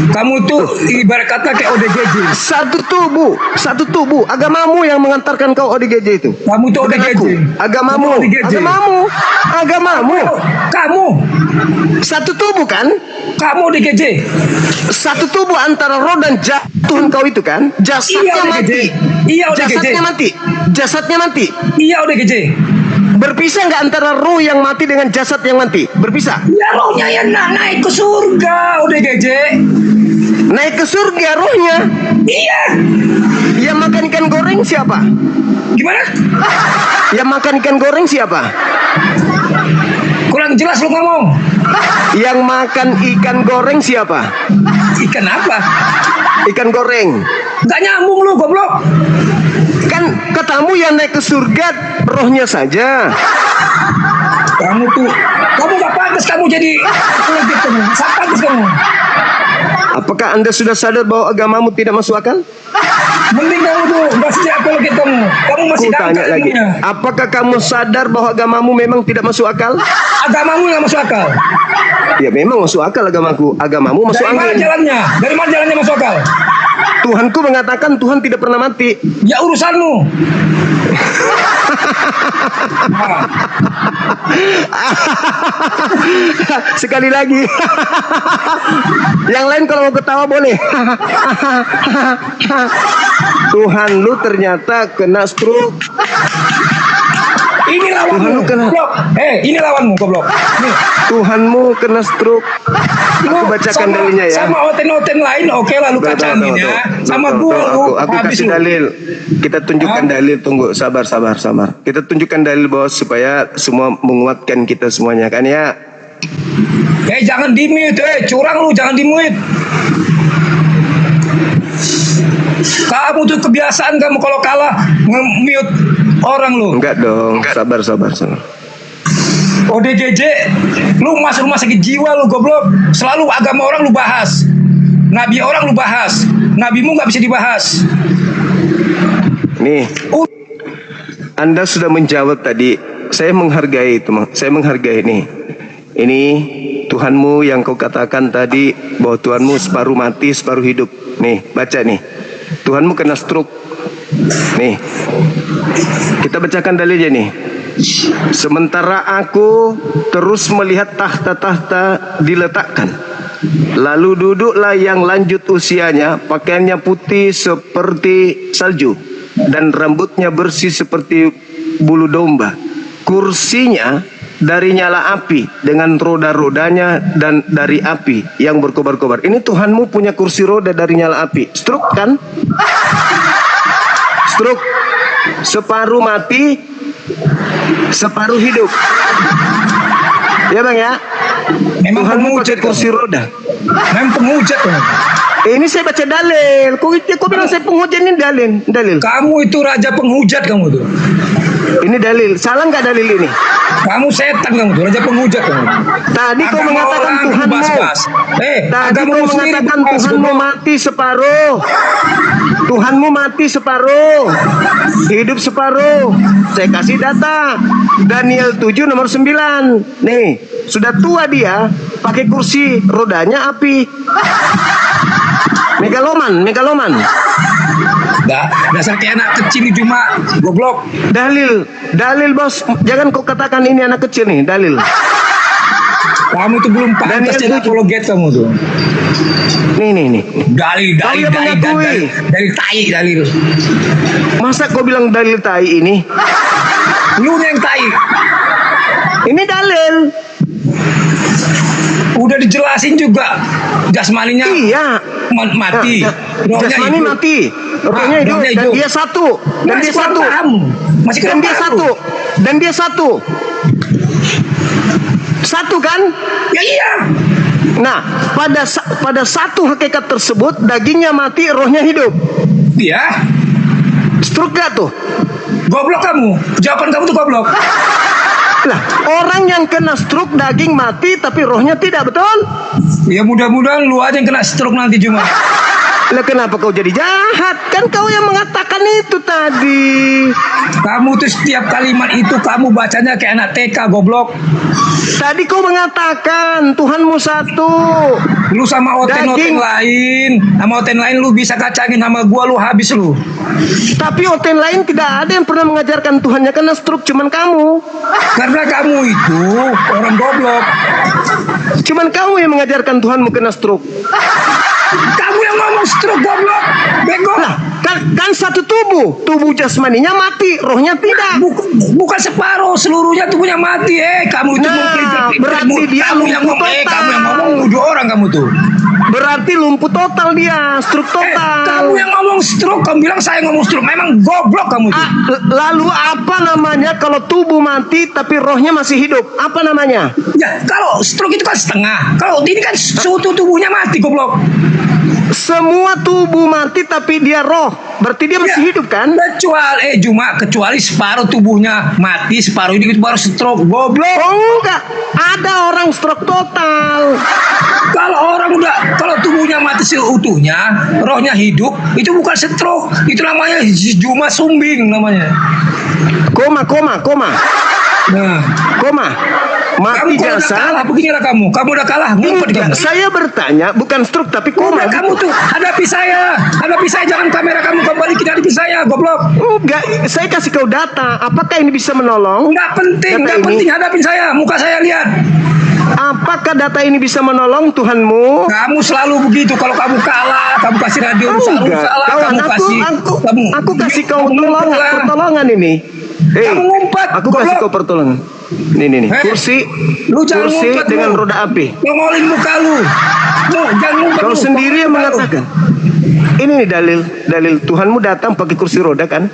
kamu tuh ibarat kata kayak ODGJ. Satu tubuh. Agamamu yang mengantarkan kau ODGJ itu. Kamu tuh Bukan ODGJ. aku. Agamamu. Kamu ODGJ. Agamamu. Kamu, Satu tubuh kan? kamu ODGJ. Satu tubuh antara roh dan Tuhan kau itu kan? Jasadnya Iya, mati. Iya, ODGJ. Jasadnya mati. Iya ODGJ. Berpisah nggak antara roh yang mati dengan jasad yang mati? Berpisah. Ya rohnya yang naik ke surga ODGJ. Naik ke surga rohnya. Iya. Yang makan ikan goreng siapa? Gimana? Yang makan ikan goreng siapa? Kurang jelas lu ngomong. Yang makan ikan goreng siapa? Ikan apa? Ikan goreng. Gak nyambung lu goblok. Kan katamu yang naik ke surga rohnya saja. Kamu gak pantas kamu jadi gitu. Gak pantas kamu. Apakah Anda sudah sadar bahwa agamamu tidak masuk akal? Mending kamu tuh gak sejak apologet kamu. Kamu masih Ku tanya dangkal lagi. ilmunya. Apakah kamu sadar bahwa agamamu memang tidak masuk akal? Agamamu yang masuk akal. Ya memang masuk akal agamaku. Agamamu masuk Dari mana angin. jalannya? Dari mana jalannya masuk akal? Tuhanku mengatakan Tuhan tidak pernah mati. Ya urusanmu. Nah, Sekali lagi. Yang lain kalau mau ketawa boleh. Tuhan lu ternyata kena stroke. ini lawanmu. Tuhan lu kena. Goblok. Ini lawanmu goblok. Nih. Tuhanmu kena stroke. Aku Lu bacakan sama- dalilnya ya. Sama oten-oten lain oke lah lu kacangin ya. Sama gua lu Aku habis kasih lu. dalil. Kita tunjukkan Hah? dalil. Tunggu, sabar. Kita tunjukkan dalil bahwa supaya semua menguatkan kita semuanya kan ya. Jangan di-mute, curang lu jangan di-mute. Kamu tuh kebiasaan kamu kalau kalah nge-mute orang lu. Enggak dong. Sabar. ODGJ, lu masuk rumah sakit jiwa lu goblok. Selalu agama orang lu bahas. Nabi orang lu bahas. Nabimu nggak bisa dibahas. Nih, Uh, Anda sudah menjawab tadi. Saya menghargai itu, saya menghargai nih. Ini Tuhanmu yang kau katakan tadi bahwa Tuhanmu separuh mati, separuh hidup. Nih, baca nih. Tuhanmu kena stroke. Nih. Kita bacakan dalilnya nih. Sementara aku terus melihat tahta-tahta diletakkan. Lalu duduklah yang lanjut usianya, pakaiannya putih seperti salju dan rambutnya bersih seperti bulu domba. Kursinya dari nyala api dengan roda-rodanya dan dari api yang berkobar-kobar. Ini Tuhanmu punya kursi roda dari nyala api. Stroke kan? Stroke. Separuh mati, separuh hidup. Ya bang ya. memang Tuhanmu penghujat pakai kursi roda. Memang penghujat kamu. Ini saya baca dalil. Kok bilang saya penghujat, ini dalil. Kamu itu raja penghujat kamu tuh. Ini dalil. Salah nggak dalil ini? Kamu setan kamu tuh, raja penghujat kamu. Tadi kau Agama mengatakan orang Tuhanmu. dibahas-bahas. Tadi agamamu kau sendiri mengatakan dibahas, Tuhanmu goblok. mati separuh. Tuhanmu mati separuh. Hidup separuh. Saya kasih data. Daniel 7 nomor 9. Nih, sudah tua dia, pakai kursi rodanya api. Megaloman. Dasar kayak anak kecil ini cuma goblok. Dalil bos. Jangan kau katakan ini anak kecil nih, dalil. Kamu tuh belum pantas Daniel jadi tujuh. apologet kamu tuh. Nih. Dalil Kau yang mengakui. dari tai dalil. Masa kau bilang dalil tai ini? Lu yang tai. Ini dalil. Udah dijelasin juga. Jasmaninya Iya. mati. Rohnya Jasmani hidup. mati. Rohnya hidup. rohnya Dan hidup. dia satu. Dan Masih dia kurang satu. paham. Masih Dan kurang dia paham satu. lu. Dan dia satu. Satu kan? Ya iya. Nah, pada satu hakikat tersebut dagingnya mati, rohnya hidup. Iya. Stroke gak tuh? Goblok kamu. Jawaban kamu tuh goblok. Lah, orang yang kena stroke daging mati tapi rohnya tidak, betul? Ya mudah-mudahan lu aja yang kena stroke nanti cuma. Lah kenapa kau jadi jahat? Kan kau yang mengatakan itu jadi. Kamu tuh setiap kalimat itu kamu bacanya kayak anak TK, goblok. Tadi kau mengatakan Tuhanmu satu. Lu sama oten-oten lain, sama oten lain lu bisa kacangin sama gua, lu habis lu. Tapi oten lain tidak ada yang pernah mengajarkan Tuhannya kena stroke, cuman kamu. Karena kamu itu orang goblok. Cuman kamu yang mengajarkan Tuhanmu kena stroke. Kamu yang ngomong stroke, goblok. Bego. Lah, kan satu tubuh jasmaninya mati, rohnya tidak. Bukan separuh, seluruhnya tubuhnya mati. Kamu itu berarti dia kamu yang ngomong, kamu yang ngomong nuduh orang kamu tuh. Berarti lumpuh total dia, stroke total. Kamu yang ngomong stroke, kamu bilang saya ngomong stroke. Memang goblok kamu tuh. Lalu apa namanya kalau tubuh mati tapi rohnya masih hidup? Apa namanya? Ya, kalau stroke itu kan setengah. Kalau ini kan seutuh tubuhnya mati, goblok. Semua tubuh mati tapi dia roh. Berarti dia masih hidup kan? Kecuali separuh tubuhnya mati, separuh ini baru stroke, goblok. Oh enggak, ada orang stroke total. Kalau tubuhnya mati seutuhnya, rohnya hidup, itu bukan stroke, itu namanya cuma sumbing namanya. Koma. Nah, mati kamu jasad. udah kalah, beginilah kamu udah kalah, ngumpet kamu. Saya bertanya bukan stroke tapi koma. Kamu tuh hadapi saya, jangan kamera kamu kembali ke hadapi saya, goblok. Enggak, saya kasih kau data. Apakah ini bisa menolong? Enggak penting hadapin saya, muka saya lihat. Apakah data ini bisa menolong Tuhanmu? Kamu selalu begitu. Kalau kamu kalah, kamu kasih radio selalu salah. Aku kasih kau pertolongan ini. Kamu ngumpet. Aku kasih kau pertolongan. Nih. Kursi dengan roda api. Ngolin muka lu. Jangan ngumpet. Kau sendiri yang mengatakan. Ini nih dalil Tuhanmu datang pakai kursi roda kan?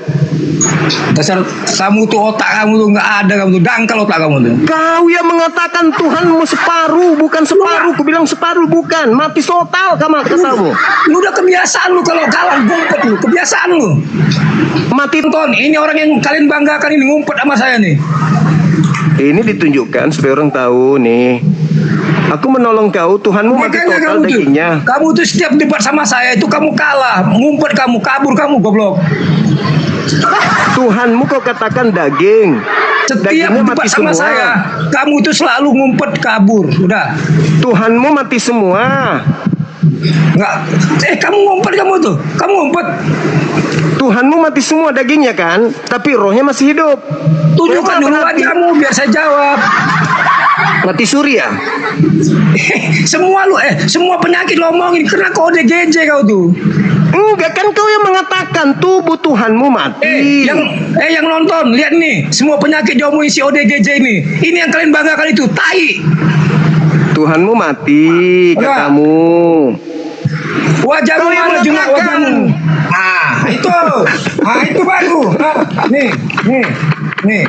Dasar kamu tuh, otak kamu tuh nggak ada, kamu tuh dangkal otak kamu tuh. Kau yang mengatakan Tuhanmu separuh, bukan separuh. Ku bilang separuh bukan, mati total kamu katamu. Lu udah kebiasaan lu kalau kalah ngumpet lu, kebiasaan lu. Mati tonton, ini orang yang kalian banggakan ini ngumpet sama saya nih. Ini ditunjukkan supaya orang tahu nih. Aku menolong kau, Tuhanmu mati total dagingnya. Kamu tuh setiap debat sama saya itu kamu kalah, ngumpet kamu, kabur kamu, goblok. Tuhanmu kau katakan daging. Setiap debat sama saya, kamu itu selalu ngumpet kabur, udah. Tuhanmu mati semua. Enggak, kamu ngumpet kamu ngumpet. Tuhanmu mati semua dagingnya kan, tapi rohnya masih hidup. Tunjukkan dulu wajahmu biar saya jawab. Mati suri ya? Semua penyakit lo omongin karena kau ODGJ kau tuh. Enggak, kan kau yang mengatakan tubuh Tuhanmu mati. Yang nonton lihat nih, semua penyakit diomongin si ODGJ ini. Ini yang kalian banggakan itu, tai. Tuhanmu mati, katamu. Wajahmu mana juga wajahmu? Itu baru. Nih.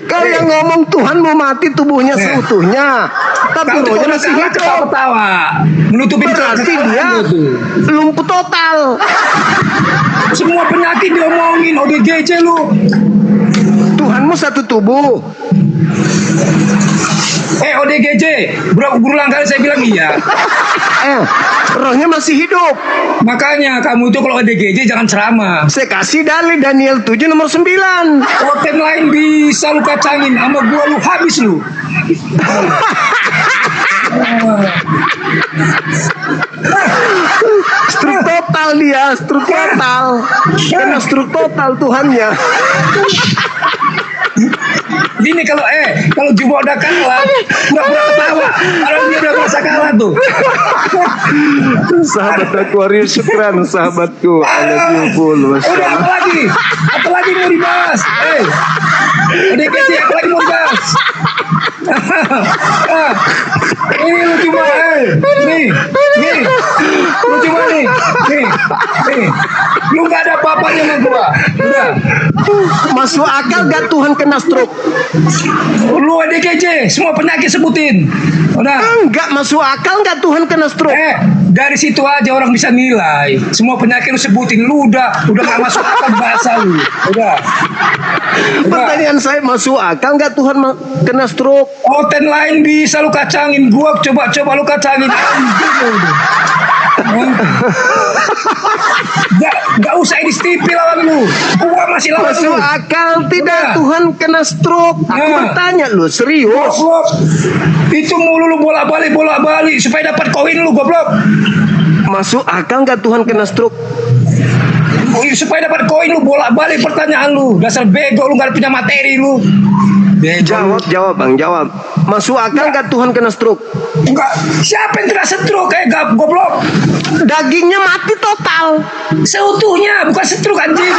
Kau yang ngomong Tuhanmu mati tubuhnya seutuhnya, tapi rohnya masih hidup. Ketawa, menutupin berarti dia lumpuh total. Semua penyakit diomongin ODGJ lu. Tuhanmu satu tubuh. ODGJ, berulang kali saya bilang iya. Rohnya masih hidup. Makanya kamu itu kalau ODGJ jangan ceramah. Saya kasih dalil Daniel 7 nomor 9. Oten lain bisa lu kacangin, sama gua lu habis lu. Struk total dia, struk total. Karena struk total Tuhannya. Ini kalau Juma udah kalah, pura-pura ketawa. Kalau dia udah merasa kalah tuh. Sahabat Aquarius, syukran sahabatku. Udah apa lagi mau dibahas? Udah kece, apa lagi mau dibahas? Ini lu cuma nih lu cuma nih lu gak ada apa-apanya sama gua. Udah masuk akal gak Tuhan kena stroke? Lu ADGJ semua penyakit sebutin. Udah enggak masuk akal gak Tuhan kena stroke? Dari situ aja orang bisa nilai. Semua penyakit lu sebutin, lu udah gak masuk akal bahasa lu. Udah. Pertanyaan saya, masuk akal gak Tuhan kena stroke? Oten lain bisa lu kacangin, gua coba lu kacangin. TV lawan lu. Gua masih lawan lu. Masuk akal tidak Udah. Tuhan kena stroke? Aku Nah. bertanya lu, serius? Goblok. Itu mulu lu bolak-balik supaya dapat koin lu, goblok. Masuk akal nggak Tuhan kena stroke? Supaya dapat koin lu bolak-balik pertanyaan lu. Dasar bego lu, nggak punya materi lu. Bego. Jawab bang, jawab. Masuk akal nggak Tuhan kena stroke? Enggak. Siapa yang kena stroke kayak goblok? Dagingnya mati total. Seutuhnya, bukan stroke anjing.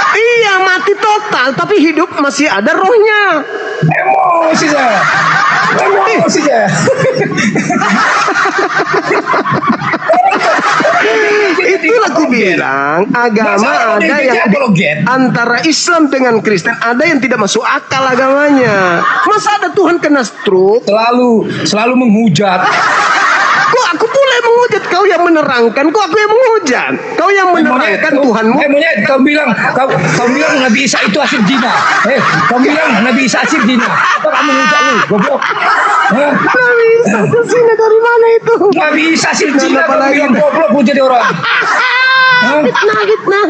Iya mati total, tapi hidup masih ada rohnya. Emosi saya. Emosi saya. Itulah aku bilang agama Masa ada orang yang apologet? antara Islam dengan Kristen ada yang tidak masuk akal agamanya. Masa ada Tuhan kena stroke? Selalu menghujat. Kok aku pula yang menghujat, kau yang menerangkan, kok aku yang menghujat? Kau yang menerangkan Tuhanmu. Monyet, kau bilang Nabi Isa itu hasil zina. Kau bilang Nabi Isa hasil zina. Apa kamu menghujat lu? Goblok. Hah? Nabi Isa kesini dari mana itu? Nabi Isa hasil zina, Apa kau lagi? bilang goblok lu jadi orang. Hah? Fitnah.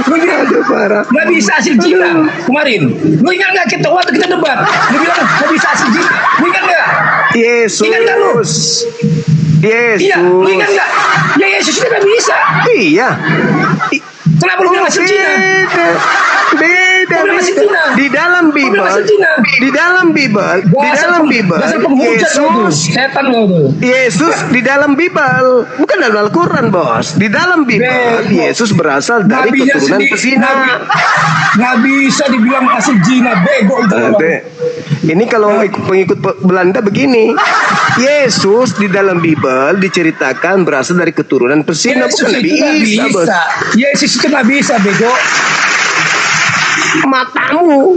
Lu bilang Aduh, parah. Nabi Isa hasil zina kemarin. Lu ingat nggak kita waktu kita debat? Lu bilang Nabi Isa hasil zina. Lu ingat nggak? Yesus. Ingat nggak lu? Iya, lu ingat nggak? Ya Yesus itu Nabi Isa. Iya. Kenapa lu bilang hasil zina? Beda. Kau bilang hasil zina. Di dalam Kau bilang Bible. hasil zina. Di dalam Bible. Di dalam Bible. Dasar penghujat kau tuh. Yesus. Setan kau tuh. Yesus di dalam Bible, bukan dalam Al-Quran bos. Di dalam Bible, Bego. Yesus berasal dari Nabinya keturunan sendiri, pesina. nggak bisa dibilang hasil zina, bego itu orang. Ade. Ini kalau pengikut Belanda begini, Yesus di dalam Bible diceritakan berasal dari keturunan pesina, Yesus bukan Nabi itu Nabi Isa, bos. Isa. Yesus itu Nabi Isa, bego. Matamu,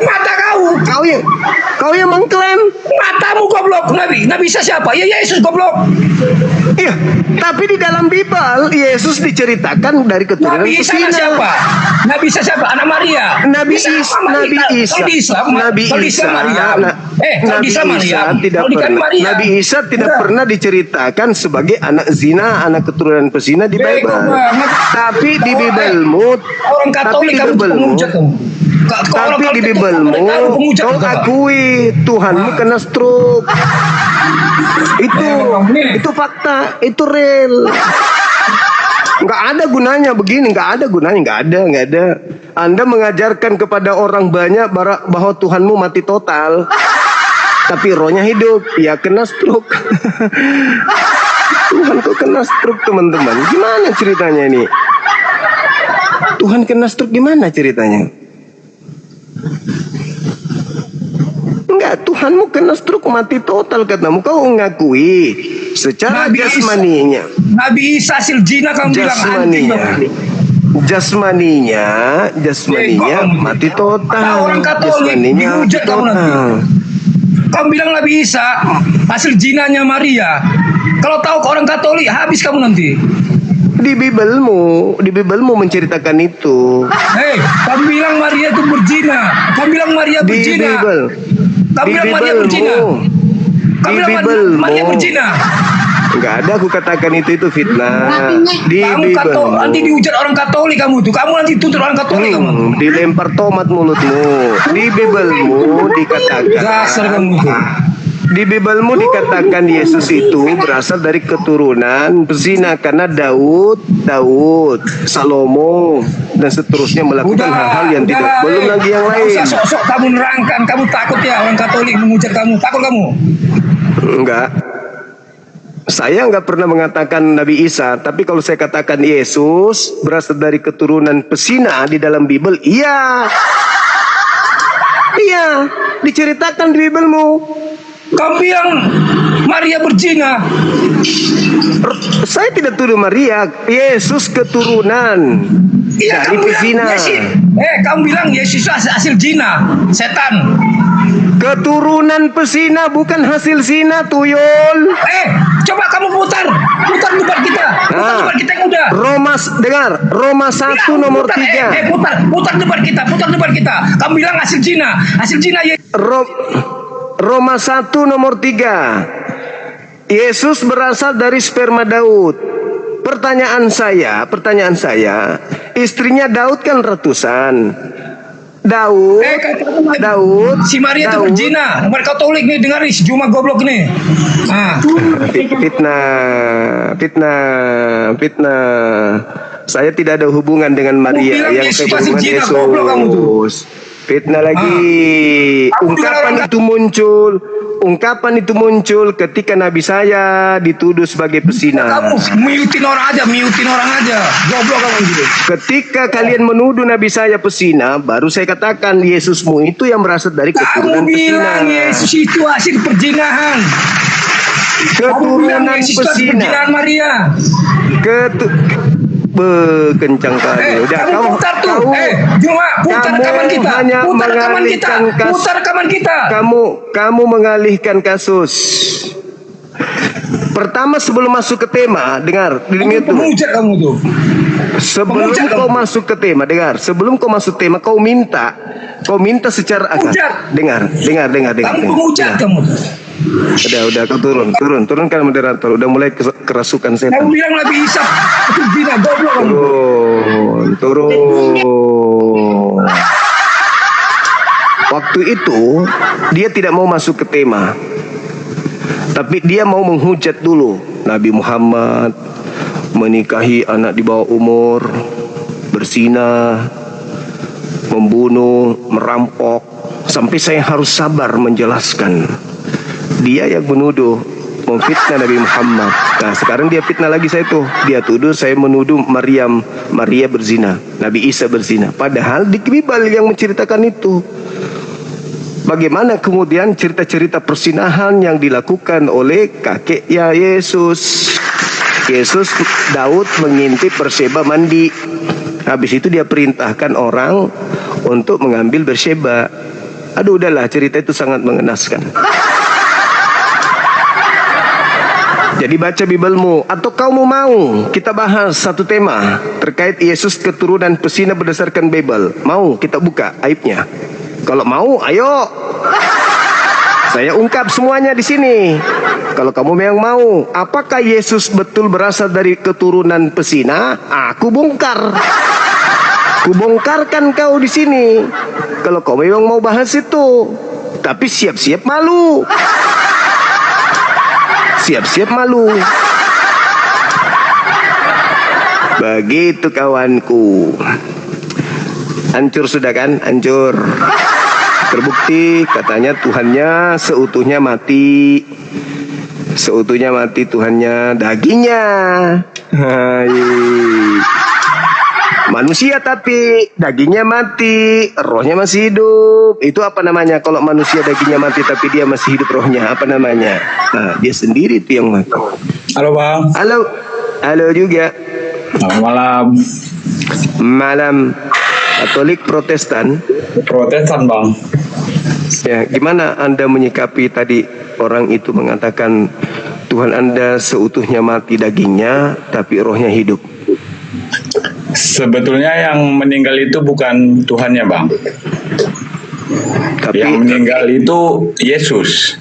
Mata kau yang mengklaim. matamu goblok. Nabi Isa siapa? Ya Yesus goblok. Iya, tapi di dalam Bible Yesus diceritakan dari keturunan Nabi Isa pesina. siapa? Nabi Isa siapa? Anak Maria. Nabi Isa Isa, apa Maria? Nabi Isa, Kalau di Islam, Nabi kalau di Isa, Islam Maria. Kalau di Islam Maria. tidak Kalau di kan pernah. Maria. Nabi Isa tidak Udah. pernah diceritakan sebagai anak zina, anak keturunan pesina di Bego Bible. banget. Tapi di Orang- Biblemu, Orang Katolik kamu penghujat kamu. tapi di Biblemu, kau akui Tuhanmu kena stroke. Itu fakta, itu real. Nggak ada gunanya begini, nggak ada. Anda mengajarkan kepada orang banyak bahwa Tuhanmu mati total, tapi rohnya hidup, ya kena stroke. Tuhan kok kena stroke teman-teman? Gimana ceritanya ini? Tuhan kena stroke gimana ceritanya? Enggak, Tuhanmu kena stroke mati total katamu. Kau mengakui secara Nabi Isa. jasmaninya. Nabi Isa hasil zina kamu bilang anjing. Jasmaninya Bego. mati total. Kata orang Katolik dihujat kamu nanti. Kamu bilang Nabi Isa hasil zinanya Maria. Kalau tahu ke orang Katolik habis kamu nanti. Di Biblemu menceritakan itu. Kamu bilang Maria itu berzina. Kamu bilang Maria Di berzina. Bible. Kamu Di bilang Maria berzina. Biblemu. Kamu Di bilang Maria Biblemu. berzina. Enggak ada aku katakan itu fitnah. Di Kamu Biblemu. nanti dihujat orang Katolik kamu tuh. Kamu nanti tuntut orang Katolik kamu. Dilempar tomat mulutmu. Di Biblemu Dasar dikatakan. kamu tuh. Di Biblemu dikatakan Yesus itu berasal dari keturunan pesina karena Daud, Salomo dan seterusnya melakukan hal-hal yang tidak. Belum lagi yang Nggak lain. usah sok-sok kamu nerangkan. Kamu takut ya orang Katolik menghujat kamu. Takut kamu. Enggak. Saya enggak pernah mengatakan Nabi Isa, tapi kalau saya katakan Yesus berasal dari keturunan pesina di dalam Bible, iya. Iya, diceritakan di Biblemu. Kamu bilang Maria berzina. Saya tidak tuduh Maria, Yesus keturunan Iya, dari kamu bilang pesina. Yesus. Kamu bilang Yesus hasil zina, setan. Keturunan pesina bukan hasil zina, tuyul. Coba kamu putar debat kita. Putar debat kita yang udah. Roma 1 nomor 3. Putar debat kita. Kamu bilang hasil zina ya. Roma 1 nomor 3. Yesus berasal dari sperma Daud. Pertanyaan saya, Istrinya Daud kan ratusan. Daud, Daud, si Maria itu Daud. berzina. Nomor Katolik nih, dengar nih, si Juma goblok nih. Fitnah. Saya tidak ada hubungan dengan Maria, bilang yang Yesus saya pasti berhubungan zina, goblok kamu tuh. Yesus. Fitnah lagi. Ungkapan itu muncul ketika Nabi saya dituduh sebagai pesina. Kamu miutin orang aja. Goblok kamu gitu. Ketika kalian menuduh Nabi saya pesina, baru saya katakan Yesusmu itu yang berasal dari keturunan Kamu bilang pesina. Yesus itu hasil perzinahan. Keturunan Yesus itu hasil pesina. perzinahan Maria. Kencang kali. Udah Kamu putar tuh. Juma, putar rekaman kita. Putar rekaman kita. Kamu mengalihkan kasus. Pertama sebelum masuk ke tema, dengar. Pengucat kamu tuh. Sebelum kau masuk ke tema, dengar. Sebelum kau masuk tema, kau minta secara akal. Dengar. Kamu pengucat kamu. Udah kau turunkan moderator. Udah mulai kerasukan setan. Kamu bilang Nabi Isa itu zina, goblok kamu. Turun. Waktu itu dia tidak mau masuk ke tema, tapi dia mau menghujat dulu Nabi Muhammad menikahi anak di bawah umur, berzina, membunuh, merampok. Sampai saya harus sabar menjelaskan. Dia yang menuduh, memfitnah Nabi Muhammad. Nah sekarang dia fitnah lagi saya tuh. Dia tuduh saya menuduh Maria berzina, Nabi Isa berzina. Padahal di Bible yang menceritakan itu. Bagaimana kemudian cerita-cerita persinahan yang dilakukan oleh kakeknya Yesus. Daud mengintip Berseba mandi. Habis itu dia perintahkan orang untuk mengambil Berseba. Aduh udahlah, cerita itu sangat mengenaskan. Jadi baca Biblemu, atau kau mau kita bahas satu tema terkait Yesus keturunan pesina berdasarkan Bible. Mau kita buka aibnya? Kalau mau, ayo. Saya ungkap semuanya di sini. Kalau kamu memang mau, apakah Yesus betul berasal dari keturunan pesina? Aku bongkar. Kubongkarkan kau di sini. Kalau kau memang mau bahas itu, tapi siap-siap malu. Siap-siap malu. Begitu kawanku. Hancur sudah kan? Hancur. Terbukti katanya Tuhannya seutuhnya mati. Seutuhnya mati Tuhannya, dagingnya. Hai. Manusia tapi dagingnya mati, rohnya masih hidup. Itu apa namanya? Kalau manusia dagingnya mati tapi dia masih hidup rohnya, apa namanya? Nah, dia sendiri itu yang mati. Halo Bang. Halo juga. Malam. Malam. Katolik Protestan. Protestan Bang. Ya, gimana Anda menyikapi tadi orang itu mengatakan Tuhan Anda seutuhnya mati dagingnya tapi rohnya hidup? Sebetulnya yang meninggal itu bukan Tuhannya Bang. Tapi yang meninggal itu Yesus.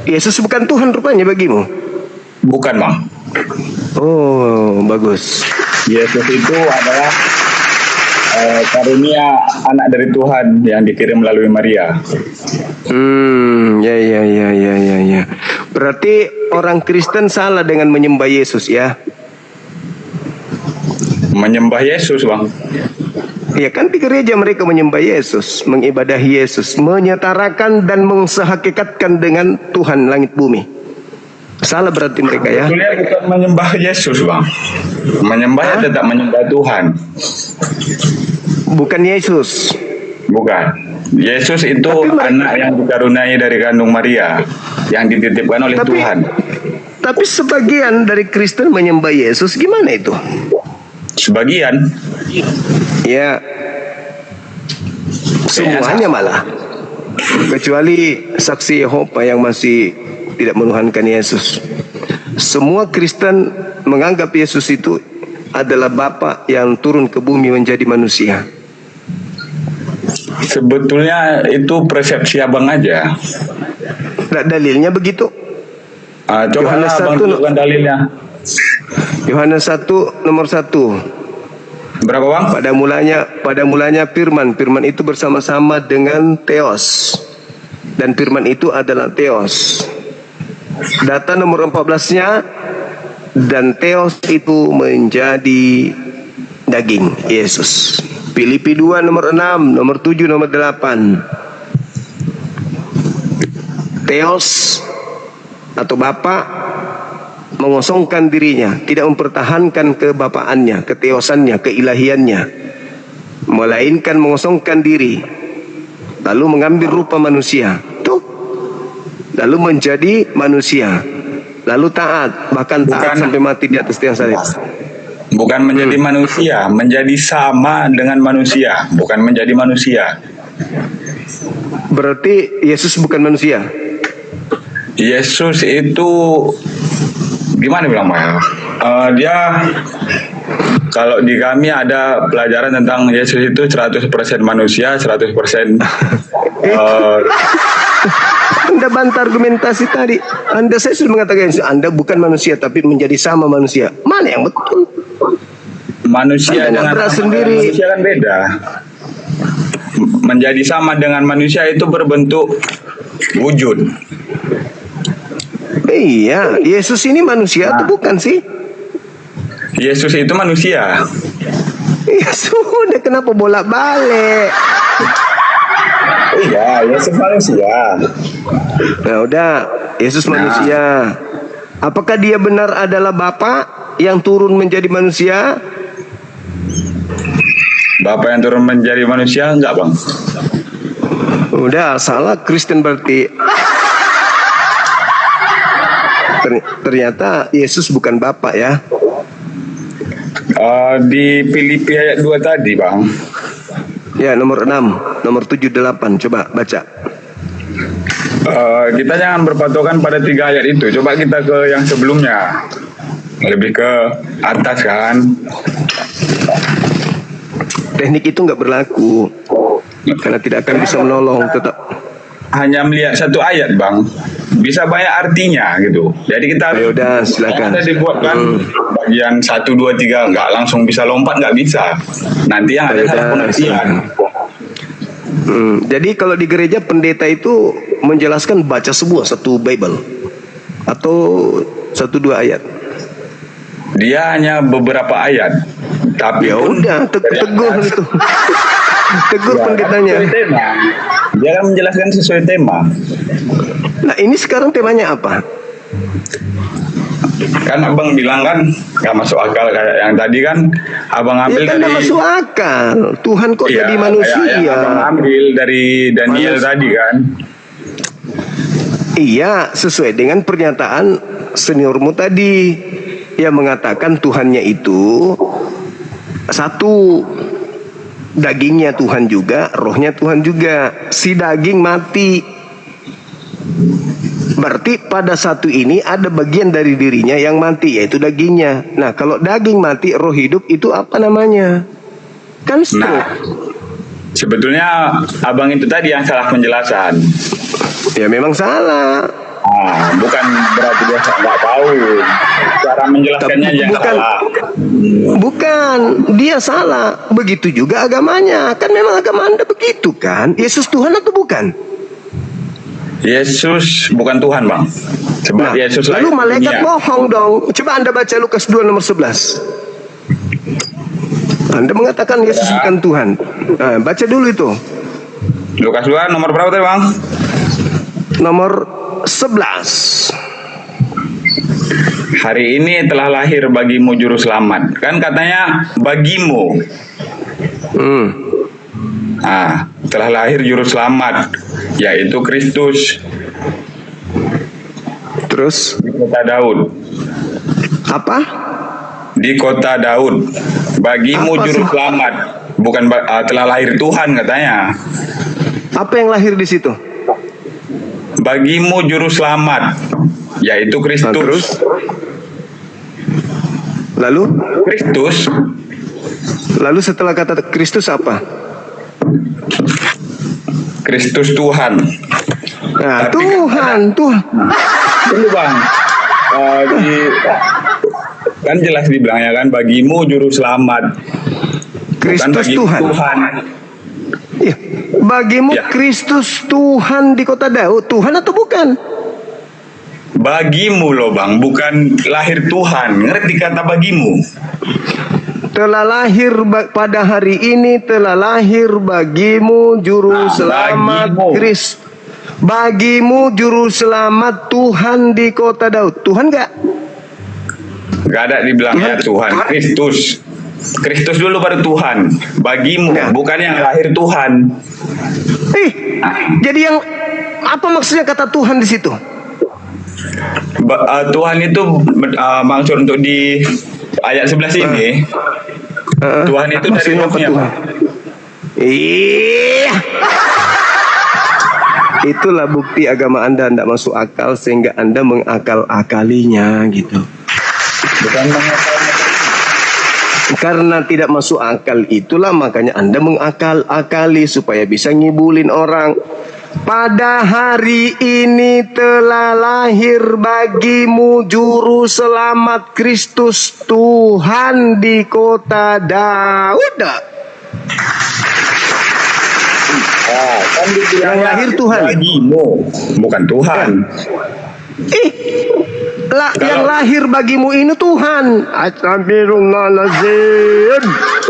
Yesus bukan Tuhan rupanya bagimu? Bukan Bang. Oh, bagus. Yesus itu adalah karunia anak dari Tuhan yang dikirim melalui Maria. Ya. Berarti orang Kristen salah dengan menyembah Yesus ya? Menyembah Yesus Bang. Ya kan di gereja mereka menyembah Yesus, mengibadahi Yesus, menyetarakan dan mensehakikatkan dengan Tuhan langit bumi. Salah berarti mereka ya? Sebetulnya bukan menyembah Yesus Bang. Menyembah tetap menyembah Tuhan. Bukan Yesus. Bukan. Yesus itu anak yang dikaruniai dari kandung Maria, yang dititipkan oleh Tuhan. Tapi sebagian dari Kristen menyembah Yesus, gimana itu? Sebagian. Ya. Semuanya malah. Kecuali saksi Yehova yang masih tidak menuhankan Yesus. Semua Kristen menganggap Yesus itu adalah Bapa yang turun ke bumi menjadi manusia. Sebetulnya itu persepsi abang aja. Dalilnya begitu. Coba abang tunjukkan dalilnya. Yohanes 1 nomor 1. Berapa bang? Pada mulanya firman. Firman itu bersama-sama dengan Theos. Dan firman itu adalah Theos. Data nomor 14-nya, dan Theos itu menjadi daging, Yesus. Filipi 2 nomor 6, nomor 7, nomor 8. Theos atau Bapa mengosongkan dirinya, tidak mempertahankan kebapaannya, keteosannya, keilahiannya, melainkan mengosongkan diri, lalu mengambil rupa manusia, tuh, lalu menjadi manusia, lalu taat, bahkan taat sampai mati di atas tiang salib. Bukan menjadi manusia, menjadi sama dengan manusia, bukan menjadi manusia. Berarti Yesus bukan manusia. Yesus itu gimana bilang Pak? Dia, kalau di kami ada pelajaran tentang Yesus itu 100% manusia, 100% Anda bantah argumentasi tadi. Saya sudah mengatakan Anda bukan manusia tapi menjadi sama manusia. Mana yang betul? Manusia Anda dengan sendiri. manusia kan beda. Menjadi sama dengan manusia itu berbentuk wujud. Iya, Yesus ini manusia atau bukan sih? Yesus itu manusia. Ya sudah, kenapa bolak-balik? Iya, Yesus manusia. Nah udah, Yesus manusia. Apakah dia benar adalah Bapa yang turun menjadi manusia? Bapak yang turun menjadi manusia enggak bang? Udah, salah Kristen berarti. Ternyata Yesus bukan Bapa ya. Di Filipi ayat 2 tadi bang. Ya, nomor 6, nomor 7, 8. Coba baca. Kita jangan berpatokan pada 3 ayat itu. Coba kita ke yang sebelumnya. Lebih ke atas kan. Teknik itu nggak berlaku. Karena tidak akan bisa menolong tetap. Hanya melihat 1 ayat bang, bisa banyak artinya gitu. Jadi kita Ya udah, silakan. kita dibuatkan bagian 1, 2, 3, nggak langsung bisa lompat, nggak bisa. Nanti yang ada salah pengertian. Jadi kalau di gereja pendeta itu menjelaskan baca semua satu Bible atau 1-2 ayat. Dia hanya beberapa ayat, tapi Ya udah, tegur itu. Tegur pendetanya. sesuai tema. Dia akan menjelaskan sesuai tema. Nah ini sekarang temanya apa? Kan abang bilang kan nggak masuk akal kayak yang tadi kan abang ambil Ya kan nggak dari masuk akal. Tuhan kok iya, jadi kayak manusia? yang abang ambil dari Daniel tadi kan. Iya, sesuai dengan pernyataan seniormu tadi yang mengatakan Tuhannya itu satu, dagingnya Tuhan juga, rohnya Tuhan juga. Si daging mati, berarti pada satu ini ada bagian dari dirinya yang mati, yaitu dagingnya. Nah, kalau daging mati, roh hidup, itu apa namanya? Kan stroke. Nah, sebetulnya abang itu tadi yang salah penjelasan. Ya memang salah. Bukan berarti dia nggak tahu. Cara menjelaskannya yang salah. Bukan, dia salah. Begitu juga agamanya. Kan memang agama Anda begitu kan? Yesus Tuhan atau bukan? Yesus bukan Tuhan bang. Sebab Yesus lalu lahir malaikat dunia. bohong dong. Coba Anda baca Lukas 2 nomor 11. Anda mengatakan Yesus bukan Tuhan. Nah, baca dulu itu. Lukas 2 nomor berapa tadi bang? Nomor 11. Hari ini telah lahir bagimu juru selamat. Kan katanya bagimu. Telah lahir juru selamat, yaitu Kristus. Terus Di kota Daud. apa? Di kota Daud. Bagimu Apa juru sih? selamat. Bukan telah lahir Tuhan katanya. Apa yang lahir di situ? Bagimu juru selamat, yaitu Nah, Kristus. terus? Kristus Lalu setelah kata Kristus apa? Kristus Tuhan. Nah, Tapi Tuhan. Dulu bang, kan jelas dibilangnya kan bagimu juru selamat. Bukan Kristus bagimu Tuhan. Tuhan. Ya, bagimu Ya. Kristus Tuhan di kota Daud, Tuhan atau bukan? Bagimu loh bang, bukan lahir Tuhan. Ngerti kata bagimu? Telah lahir pada hari ini telah lahir bagimu juru selamat bagimu. Kristus. Bagimu juru selamat Tuhan di kota Daud. Tuhan enggak? Gak ada dibilangnya Tuhan. Kristus. Kristus dulu baru Tuhan. Bagimu, Ya. bukan yang lahir Tuhan. Jadi yang apa maksudnya kata Tuhan di situ? Tuhan itu maksud untuk di ayat 11 ini. Tuhan itu dari maksudnya apa rohnya, Tuhan? Bang. Iya. Itulah bukti agama Anda tidak masuk akal sehingga Anda mengakal-akalinya gitu. Bukan mengakal. Karena tidak masuk akal itulah makanya Anda mengakal-akali supaya bisa ngibulin orang. Pada hari ini telah lahir bagimu juru selamat Kristus Tuhan di kota Daud. Kan Yang lahir Tuhan. Bagimu, bukan Tuhan. Yang lahir bagimu ini Tuhan. Astagfirullahaladzim.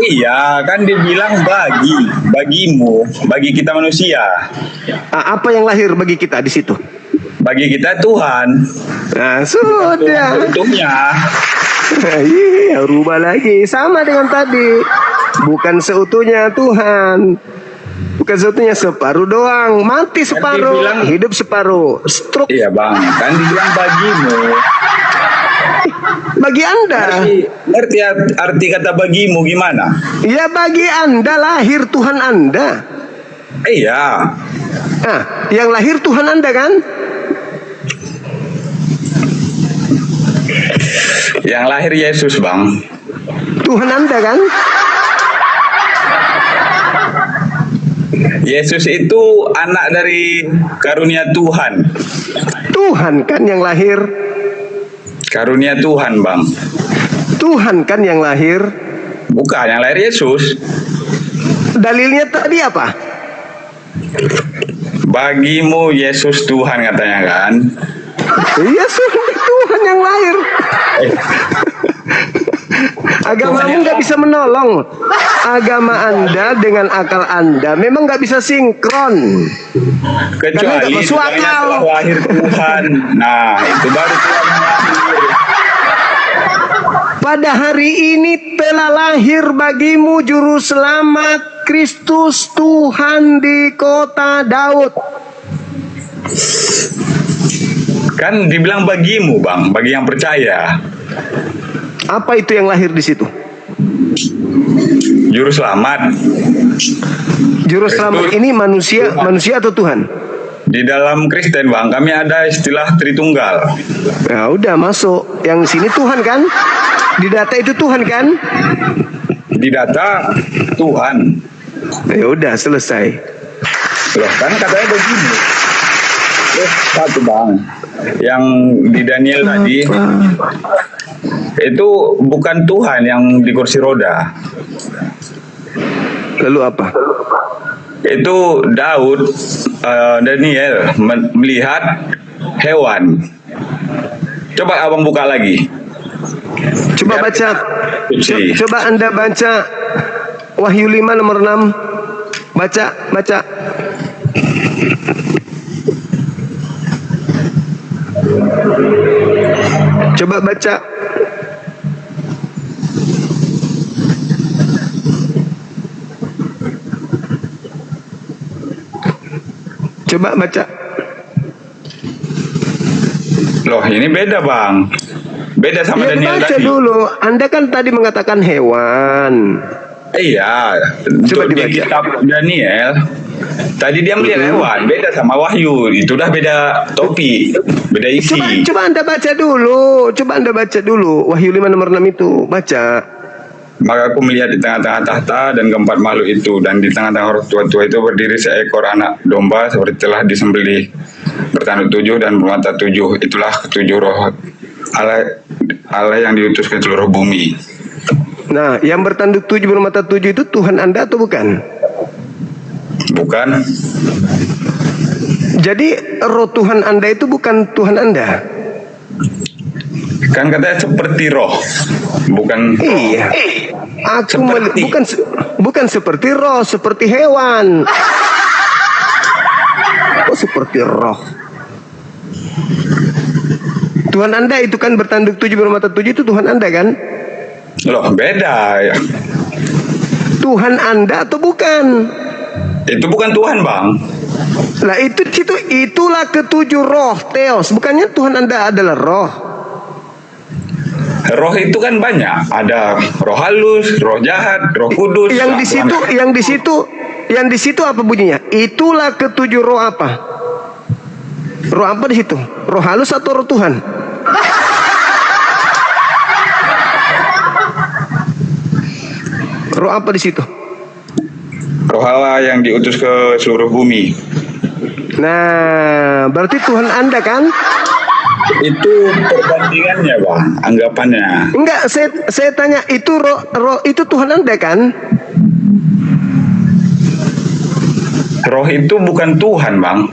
Iya, kan dibilang bagimu, bagi kita manusia. Apa yang lahir bagi kita di situ? Bagi kita Tuhan. Nah, sudah. Untungnya. Iya, rubah lagi. Sama dengan tadi. Bukan seutuhnya Tuhan. Bukan seutuhnya, separuh doang. Mati separuh, dibilang- hidup separuh. Stroke Iya bang, kan dibilang bagimu. bagi Anda. Ngerti arti kata bagimu gimana? Ya bagi Anda lahir Tuhan Anda. Iya, Nah, yang lahir Tuhan Anda kan? yang lahir Yesus bang. Tuhan Anda kan? Yesus itu anak dari karunia Tuhan. Tuhan kan yang lahir. Karunia Tuhan bang. Tuhan kan yang lahir. Bukan, yang lahir Yesus. Dalilnya tadi apa? Bagimu Yesus Tuhan katanya kan. Iya, Tuhan yang lahir. Agamamu nggak bisa menolong. Agama Anda dengan akal Anda memang nggak bisa sinkron. Karena nggak Kecuali masuk Tuhannya akal. telah lahir Tuhan. Nah, itu baru Tuhan yang lahir. Pada hari ini telah lahir bagimu juru selamat Kristus Tuhan di kota Daud. Kan dibilang bagimu bang, bagi yang percaya. Apa itu yang lahir di situ? Juru selamat. Juru selamat ini manusia atau Tuhan? Di dalam Kristen bang, kami ada istilah Tritunggal. Ya udah masuk. Yang sini Tuhan kan? Di data itu Tuhan kan? Di data Tuhan. Ya udah selesai. Loh, kan katanya begini. Satu bang, yang di Daniel tadi itu bukan Tuhan yang di kursi roda. Lalu apa? Itu Daud, Daniel melihat hewan. Coba abang buka lagi. Coba baca. Coba Anda baca Wahyu 5 nomor 6. Baca. Coba baca. Coba baca. Loh, ini beda bang. Beda sama Ya, Daniel baca tadi. dulu. Anda kan tadi mengatakan hewan. Iya, Coba untuk di dibaca. kitab Daniel tadi dia melihat hewan, beda sama Wahyu. Itu udah beda topik, beda isi. Coba Anda baca dulu. Coba Anda baca dulu. Wahyu 5 nomor 6 itu. Baca. Maka aku melihat di tengah-tengah tahta dan keempat makhluk itu, dan di tengah-tengah orang tua-tua itu berdiri seekor anak domba seperti telah disembelih, bertanduk 7 dan bermata 7. Itulah ketujuh roh Allah yang diutus ke seluruh bumi. Nah, yang bertanduk 7 bermata 7 itu Tuhan Anda atau bukan? Bukan. Jadi roh Tuhan Anda itu bukan Tuhan Anda. Kan katanya seperti roh, bukan. Iya. Aku Seperti. bukan seperti roh, seperti hewan. Kok seperti roh? Tuhan Anda itu kan bertanduk 7 bermata 7 itu Tuhan Anda kan? Loh, beda ya. Tuhan Anda atau bukan? Itu bukan Tuhan, Bang. Lah itulah ketujuh roh Theos. Bukannya Tuhan Anda adalah roh. Roh itu kan banyak. Ada roh halus, roh jahat, roh kudus. Yang di situ apa bunyinya? Itulah ketujuh roh apa? Roh apa di situ? Roh halus atau roh Tuhan? Roh apa di situ? Roh Allah yang diutus ke seluruh bumi. Nah, berarti Tuhan Anda kan? Itu perbandingannya, Bang, anggapannya. Enggak, saya tanya itu roh itu Tuhan Anda kan? Roh itu bukan Tuhan, Bang.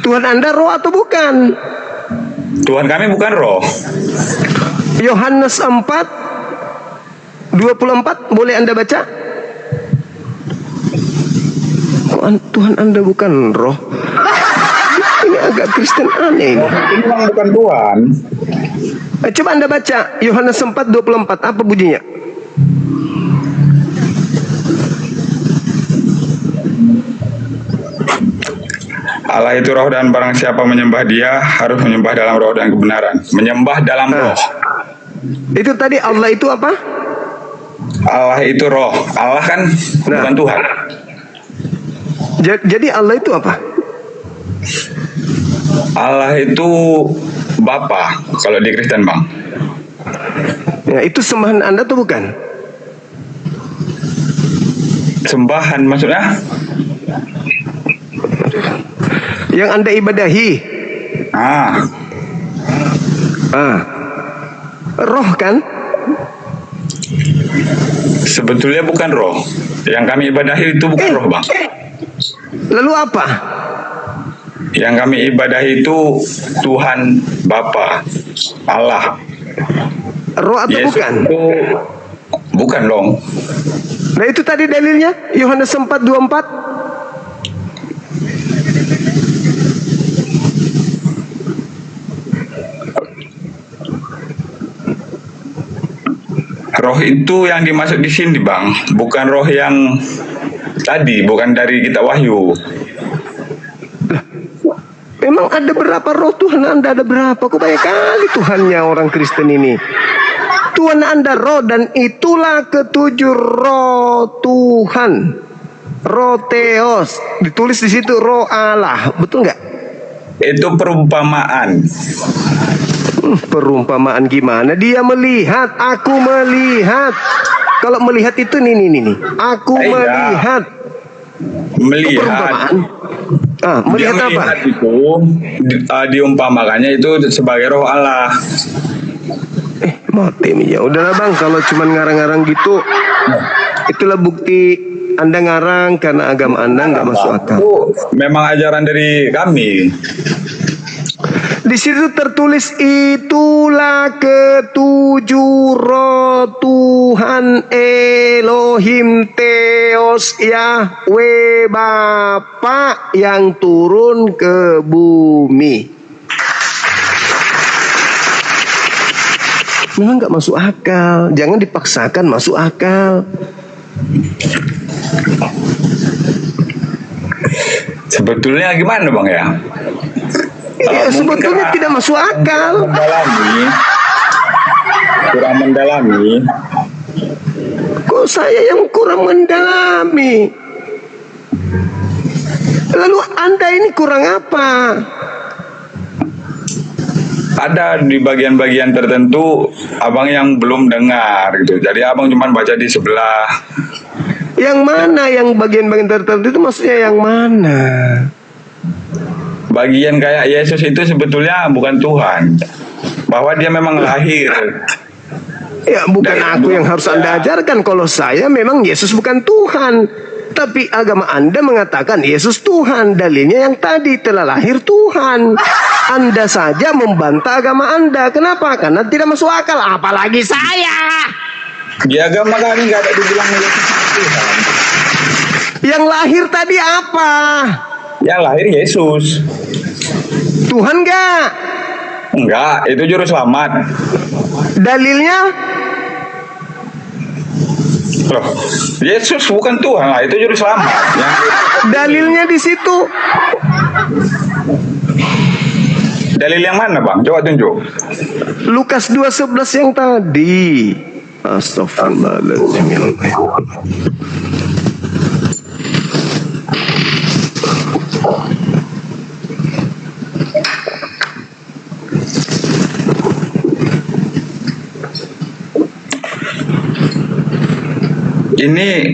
Tuhan Anda roh atau bukan? Tuhan kami bukan roh. Yohanes 4:24 boleh Anda baca? Tuhan Anda bukan roh. Ini agak Kristen aneh ini. Ini memang bukan Tuhan. Coba Anda baca Yohanes 4:24 apa bunyinya? Allah itu roh dan barang siapa menyembah dia harus menyembah dalam roh dan kebenaran. Menyembah dalam roh. Itu tadi Allah itu apa? Allah itu roh. Allah kan bukan Tuhan. Jadi Allah itu apa? Allah itu Bapa kalau di Kristen, Bang. Ya, itu sembahan Anda atau bukan? Sembahan maksudnya? Yang Anda ibadahi. Roh kan? Sebetulnya bukan roh. Yang kami ibadahi itu bukan roh, Bang. Lalu apa? Yang kami ibadahi itu Tuhan Bapa, Allah. Roh atau Yesus bukan? itu bukan dong. Nah itu tadi dalilnya Yohanes 4:24. Roh itu yang dimaksud di sini, Bang, bukan roh yang tadi, bukan dari kitab Wahyu. Memang ada berapa roh Tuhan Anda? Ada berapa? Kok banyak kali Tuhannya orang Kristen ini. Tuhan Anda roh dan itulah ketujuh roh Tuhan. Roh Theos. Ditulis di situ roh Allah. Betul nggak? Itu perumpamaan. Perumpamaan gimana? Dia melihat, aku melihat. Kalau melihat itu nih. Aku melihat. Melihat. Melihat Dia apa? melihat itu diumpamakannya itu sebagai roh Allah. Mati nih ya. Udahlah Bang, kalau cuman ngarang-ngarang gitu, itulah bukti Anda ngarang karena agama Anda nggak masuk akal. Itu memang ajaran dari kami. Di situ tertulis itulah ketujuh roh Tuhan Elohim Theos Yahweh Bapa yang turun ke bumi. Memang nggak masuk akal. Jangan dipaksakan masuk akal. Sebetulnya gimana, Bang ya? Sebetulnya tidak masuk akal. Kurang mendalami. Kok saya yang kurang mendalami? Lalu Anda ini kurang apa? Ada di bagian-bagian tertentu abang yang belum dengar gitu. Jadi abang cuma baca di sebelah. Yang mana yang bagian-bagian tertentu itu maksudnya yang mana? Bagian kayak Yesus itu sebetulnya bukan Tuhan. Bahwa dia memang lahir. Ya, bukan Dari aku yang harus Anda ajarkan. Kalau saya memang Yesus bukan Tuhan. Tapi agama Anda mengatakan Yesus Tuhan. Dalilnya yang tadi, telah lahir Tuhan. Anda saja membantah agama Anda. Kenapa? Karena tidak masuk akal. Apalagi saya. Di agama kami nggak ada dibilang Yesus Tuhan. Yang lahir tadi apa? Yang lahir Yesus. Tuhan nggak? Enggak, itu juru selamat. Dalilnya? Loh, Yesus bukan Tuhan lah, itu juru selamat. Dalilnya di situ. Dalil yang mana, Bang? Coba tunjuk. Lukas 2:11 yang tadi. Astagfirullahaladzim. Ini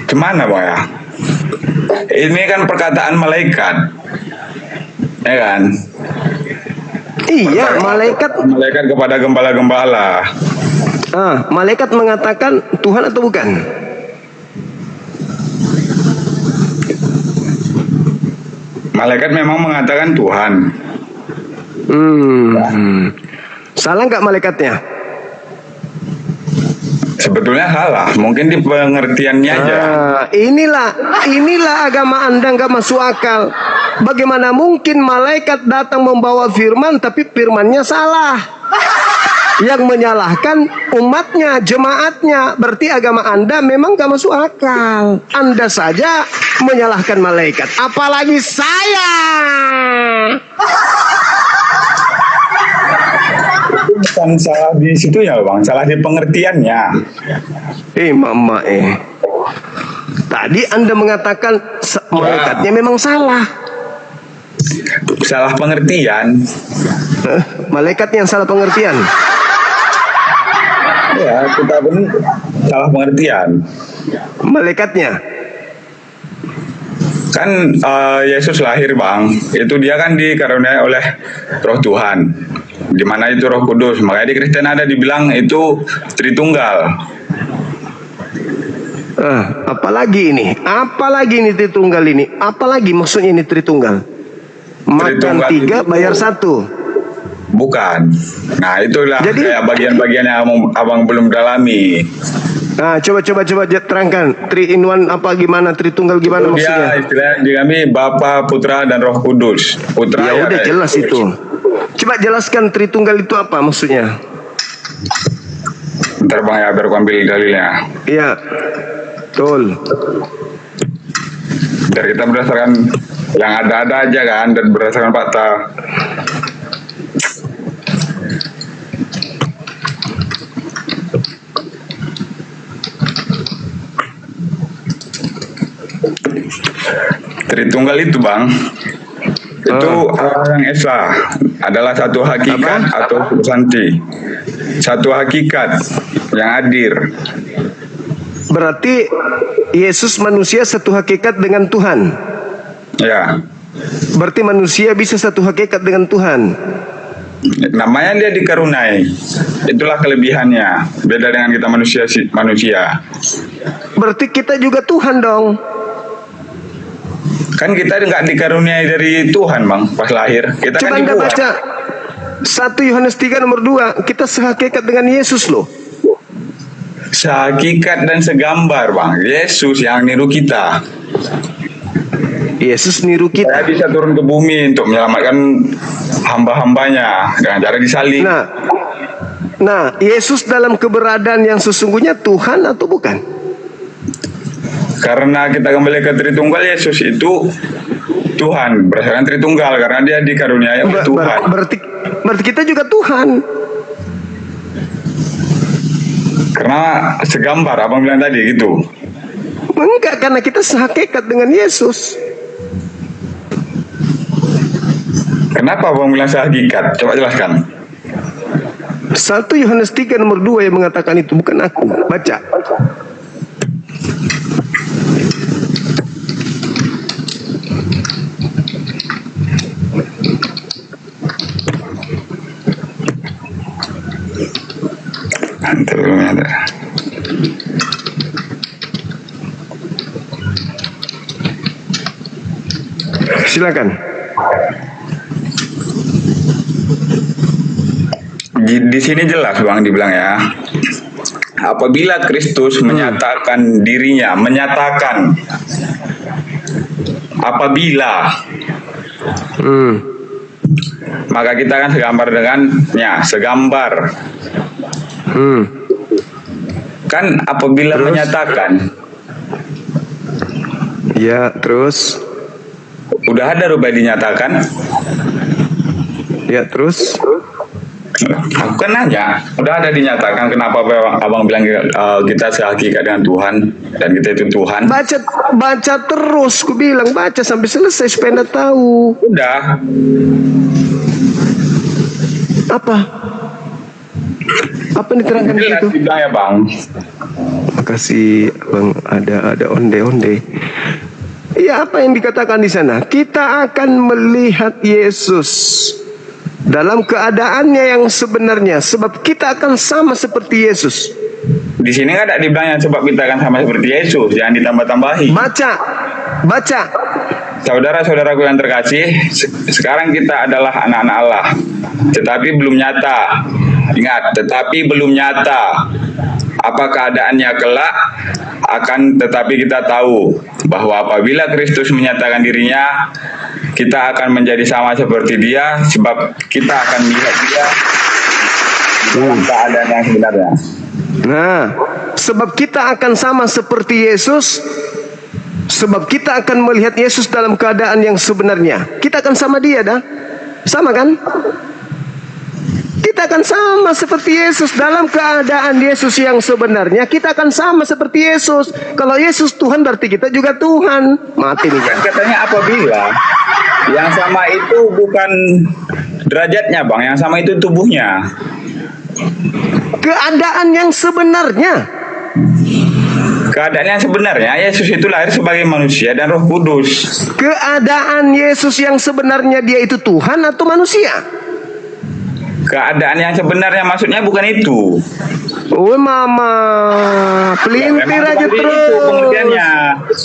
kemana, Bang ya? Ini kan perkataan malaikat, ya kan? Iya, malaikat. Malaikat kepada gembala-gembala. Malaikat mengatakan Tuhan atau bukan? Malaikat memang mengatakan Tuhan. Salah nggak malaikatnya? Sebetulnya salah, mungkin di pengertiannya aja. Inilah agama Anda nggak masuk akal. Bagaimana mungkin malaikat datang membawa firman tapi firmannya salah? Yang menyalahkan umatnya, jemaatnya. Berarti agama Anda memang nggak masuk akal. Anda saja menyalahkan malaikat, apalagi saya. Bukan salah di situ ya, Bang, salah di pengertiannya. Mama tadi Anda mengatakan malaikatnya memang salah. Salah pengertian. Malaikat yang salah pengertian. Ya, kita pun salah pengertian. Malaikatnya. Kan Yesus lahir, Bang. Itu dia kan dikaruniai oleh Roh Tuhan. Di mana itu Roh Kudus. Makanya di Kristen ada dibilang itu Tritunggal. Apalagi ini? Apalagi ini Tritunggal ini? Apalagi maksudnya ini Tritunggal? Makan Tritunggal 3 bayar 1. Bukan. Nah, itulah Jadi, kayak bagian-bagian yang abang belum dalami. Nah, coba terangkan. 3 in 1 apa gimana? Tritunggal gimana Itu maksudnya? dia istilah di kami Bapa, Putra, dan Roh Kudus. Putra Ya udah jelas itu. Coba jelaskan Tritunggal itu apa maksudnya? Bentar, Bang ya, biar aku ambil dalilnya. Iya. Betul. Biar kita berdasarkan yang ada-ada aja kan, dan berdasarkan fakta. Tritunggal itu, Bang, itu yang esa adalah satu hakikat atau substansi, satu hakikat yang hadir. Berarti Yesus manusia satu hakikat dengan Tuhan. Ya, Berarti manusia bisa satu hakikat dengan Tuhan. namanya dia dikaruniai. Itulah kelebihannya. Beda dengan kita manusia. Berarti kita juga Tuhan dong. Kan kita nggak dikaruniai dari Tuhan, Bang, pas lahir. Kita Coba kan Anda dibuat. baca 1 Yohanes 3 nomor 2. Kita sehakikat dengan Yesus loh. Sehakikat dan segambar, Bang. Yesus yang niru kita. Yesus niru Saya kita. bisa turun ke bumi untuk menyelamatkan hamba-hambanya dengan cara disalib. Nah, Yesus dalam keberadaan yang sesungguhnya Tuhan atau bukan? Karena kita kembali ke Tritunggal, Yesus itu Tuhan berdasarkan Tritunggal karena dia dikaruniai oleh Tuhan. Berarti kita juga Tuhan. Karena segambar, abang bilang tadi gitu. Enggak, karena kita sehakikat dengan Yesus. Kenapa abang bilang sehakikat? Coba jelaskan. 1 Yohanes 3 nomor 2 yang mengatakan itu, bukan aku. Baca. Mantap, belum nyata. Silakan. Di sini jelas Bang dibilang ya. Apabila Kristus menyatakan dirinya, apabila, maka kita kan segambar dengannya, segambar. Kan apabila menyatakan, Ya, terus. udah ada rubah dinyatakan. Ya, terus. Aku kan nanya, udah ada dinyatakan, kenapa abang bilang kita sehakikat dengan Tuhan dan kita itu Tuhan? Baca terus, ku bilang baca sampai selesai supaya Anda tahu. Udah. Apa yang diterangkan di Jelas situ? dibilang ya Bang. Makasih Bang, ada onde-onde. Ya, apa yang dikatakan di sana? Kita akan melihat Yesus dalam keadaannya yang sebenarnya, sebab kita akan sama seperti Yesus. Di sini nggak ada dibilangnya sebab kita akan sama seperti Yesus, jangan ditambah-tambahi. Baca. Saudara-saudaraku yang terkasih, sekarang kita adalah anak-anak Allah, tetapi belum nyata. Ingat, tetapi belum nyata. Apa keadaannya kelak? Tetapi kita tahu bahwa apabila Kristus menyatakan dirinya, kita akan menjadi sama seperti Dia, sebab kita akan melihat Dia dalam keadaan yang sebenarnya. Nah, sebab kita akan sama seperti Yesus, sebab kita akan melihat Yesus dalam keadaan yang sebenarnya. Kita akan sama Dia, dah. Sama kan? Kita akan sama seperti Yesus dalam keadaan Yesus yang sebenarnya. Kita akan sama seperti Yesus. Kalau Yesus Tuhan, berarti kita juga Tuhan. Mati nih kan? Katanya apabila yang sama itu bukan derajatnya Bang, yang sama itu tubuhnya. Keadaan yang sebenarnya. Keadaan yang sebenarnya Yesus itu lahir sebagai manusia dan Roh Kudus. Keadaan Yesus yang sebenarnya, Dia itu Tuhan atau manusia? Keadaan yang sebenarnya maksudnya bukan itu. Oh mama, pelintir memang aja seperti itu terus. pengertiannya.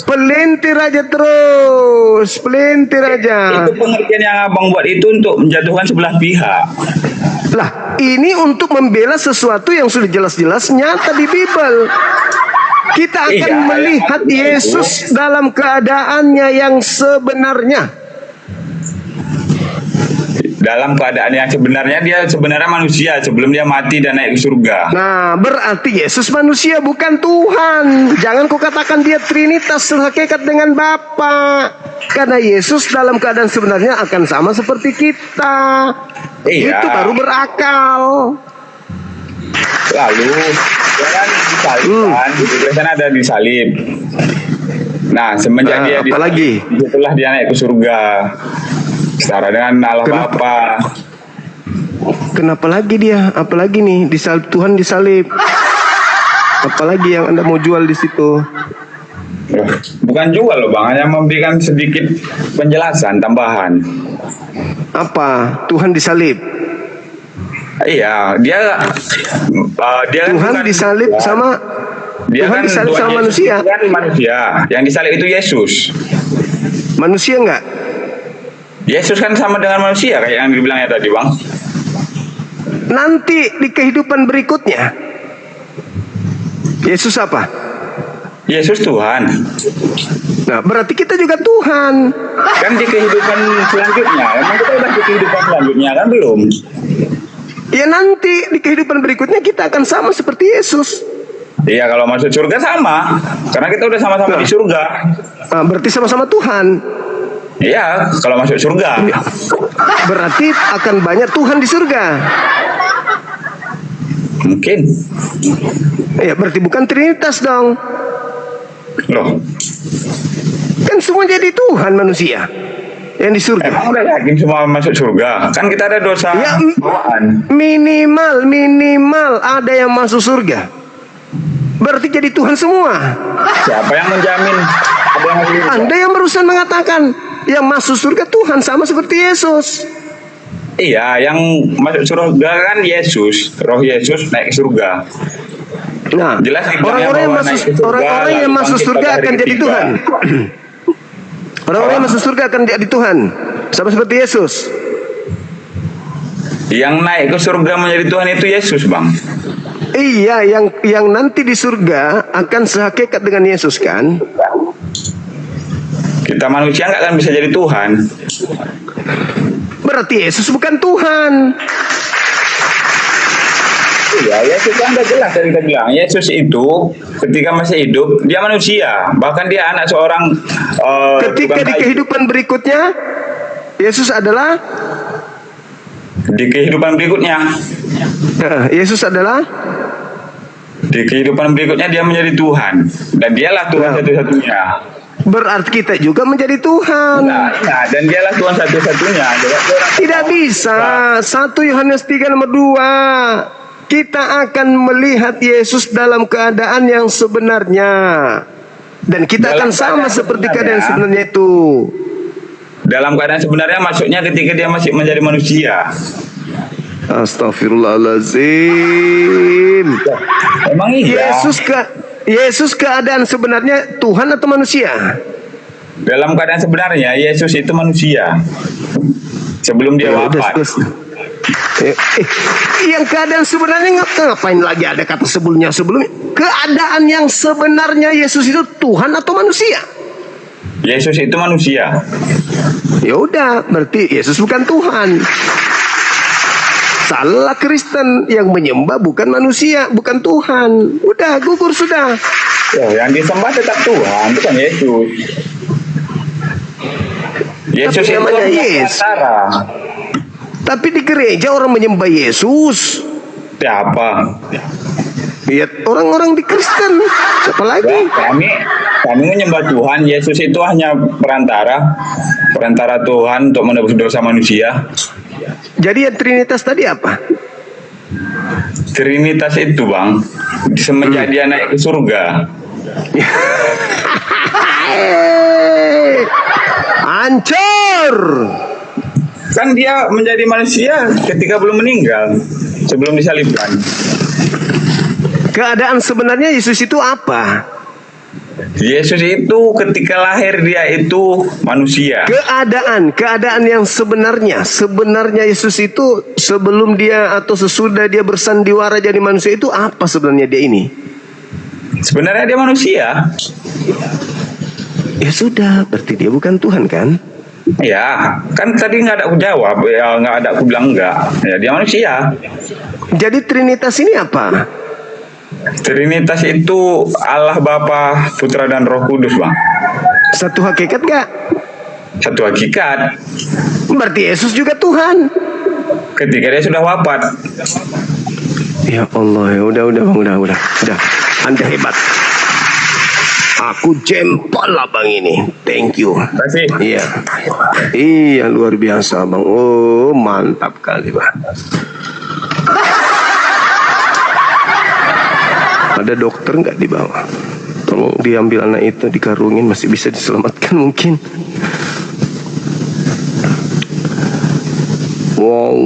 Pelintir aja terus. Pelintir aja. Itu pengertian yang abang buat itu untuk menjatuhkan sebelah pihak. Lah, ini untuk membela sesuatu yang sudah jelas-jelas nyata di Bible. Kita akan Iya, melihat yang Yesus dalam keadaannya yang sebenarnya. Dalam keadaan yang sebenarnya dia sebenarnya manusia sebelum dia mati dan naik ke surga. Nah, berarti Yesus manusia bukan Tuhan. Jangan kau katakan Dia Trinitas sehakikat dengan Bapa. Karena Yesus dalam keadaan sebenarnya akan sama seperti kita. Iya. Itu baru berakal. Lalu dia kan disalib kan, di sana ada disalib. Nah, semenjak Nah, dia apalagi? disitulah dia naik ke surga. Setara dengan Allah Bapa. Kenapa lagi dia? Apalagi nih disalib, Tuhan disalib. Apalagi yang Anda mau jual di situ? Bukan jual loh Bang, hanya memberikan sedikit penjelasan tambahan. Apa? Tuhan disalib. Iya, dia kan Tuhan bukan disalib Tuhan. sama Dia Tuhan kan disalib Tuhan sama Yesus manusia. itu kan manusia. Yang disalib itu Yesus. Manusia enggak? Yesus kan sama dengan manusia kayak yang dibilangnya tadi Bang. Nanti di kehidupan berikutnya Yesus apa? Yesus Tuhan. Nah, berarti kita juga Tuhan. Kan di kehidupan selanjutnya, emang kita udah di kehidupan selanjutnya kan belum? Ya nanti di kehidupan berikutnya kita akan sama seperti Yesus. Iya, kalau masuk surga sama, karena kita udah sama-sama di surga. Nah, berarti sama-sama Tuhan. Iya, kalau masuk surga. Berarti akan banyak Tuhan di surga. Mungkin. Ya, berarti bukan Trinitas dong. Loh, Kan semua jadi Tuhan manusia yang di surga. emang udah yakin semua masuk surga? Kan kita ada dosa Ya, bawaan. minimal ada yang masuk surga. Berarti jadi Tuhan semua. Siapa yang menjamin ada yang masuk surga? Anda yang barusan mengatakan yang masuk surga Tuhan sama seperti Yesus. Iya, yang masuk surga kan Yesus, roh Yesus naik ke surga. Nah, Jelas dibilangnya orang-orang yang bahwa masuk naik ke surga, orang-orang yang lalu masuk bangkit surga pada hari akan jadi ketiga. Tuhan. Orang-orang yang masuk surga akan jadi Tuhan, sama seperti Yesus. Yang naik ke surga menjadi Tuhan itu Yesus, Bang. Iya, yang nanti di surga akan sehakikat dengan Yesus kan? Kita manusia nggak akan bisa jadi Tuhan. Berarti Yesus bukan Tuhan. Iya, Yesus kan udah jelas tadi kita bilang. Yesus itu ketika masih hidup dia manusia, bahkan dia anak seorang Ketika tukang di kayu. kehidupan berikutnya, Yesus adalah Di kehidupan berikutnya, Yesus adalah di kehidupan berikutnya dia menjadi Tuhan dan dialah Tuhan Ya. satu-satunya. berarti kita juga menjadi Tuhan. Nah, dan dialah Tuhan satu-satunya. Tidak bisa. 1 Yohanes 3 nomor 2. Kita akan melihat Yesus dalam keadaan yang sebenarnya. Dan kita Dalam akan sama keadaan seperti sebenarnya. keadaan sebenarnya itu. Dalam keadaan sebenarnya maksudnya ketika dia masih menjadi manusia. Astagfirullahaladzim. Emang iya. Yesus keadaan sebenarnya Tuhan atau manusia? Dalam keadaan sebenarnya Yesus itu manusia. Sebelum dia Ya udah, wafat. Yang keadaan sebenarnya ngapain lagi ada kata sebelumnya? Keadaan yang sebenarnya Yesus itu Tuhan atau manusia? Yesus itu manusia. Ya udah, berarti Yesus bukan Tuhan. Salah Kristen yang menyembah bukan manusia, bukan Tuhan. Udah, gugur sudah. Oh, yang disembah tetap Tuhan, bukan Yesus. Yesus Tapi itu namanya hanya Yesus. perantara. Tapi di gereja orang menyembah Yesus. Siapa? Lihat orang-orang di Kristen. Siapa lagi? Kami menyembah Tuhan. Yesus itu hanya perantara Tuhan untuk menebus dosa manusia. Jadi yang Trinitas tadi apa? Trinitas itu, Bang, semenjak dia naik ke surga. Hancur. Kan dia menjadi manusia ketika belum meninggal, sebelum disalibkan. Keadaan sebenarnya Yesus itu apa? Yesus itu ketika lahir dia itu manusia. Keadaan yang sebenarnya Yesus itu sebelum dia atau sesudah dia bersandiwara jadi manusia itu apa sebenarnya dia ini? Sebenarnya dia manusia. Ya sudah, berarti dia bukan Tuhan kan? Ya, kan tadi nggak ada aku jawab, ya nggak ada aku bilang enggak. Ya dia manusia. Jadi Trinitas ini apa? Trinitas itu Allah Bapa, Putra dan Roh Kudus, Bang. Satu hakikat gak? Satu hakikat. Berarti Yesus juga Tuhan. Ketika dia sudah wafat. Ya Allah, ya udah Bang, udah. Anda hebat. Aku jempol lah Bang ini. Thank you. Terima kasih. Iya luar biasa Bang. Oh mantap kali Bang. Ada dokter nggak di bawah? Tolong diambil anak itu, dikarungin, masih bisa diselamatkan mungkin. Wow.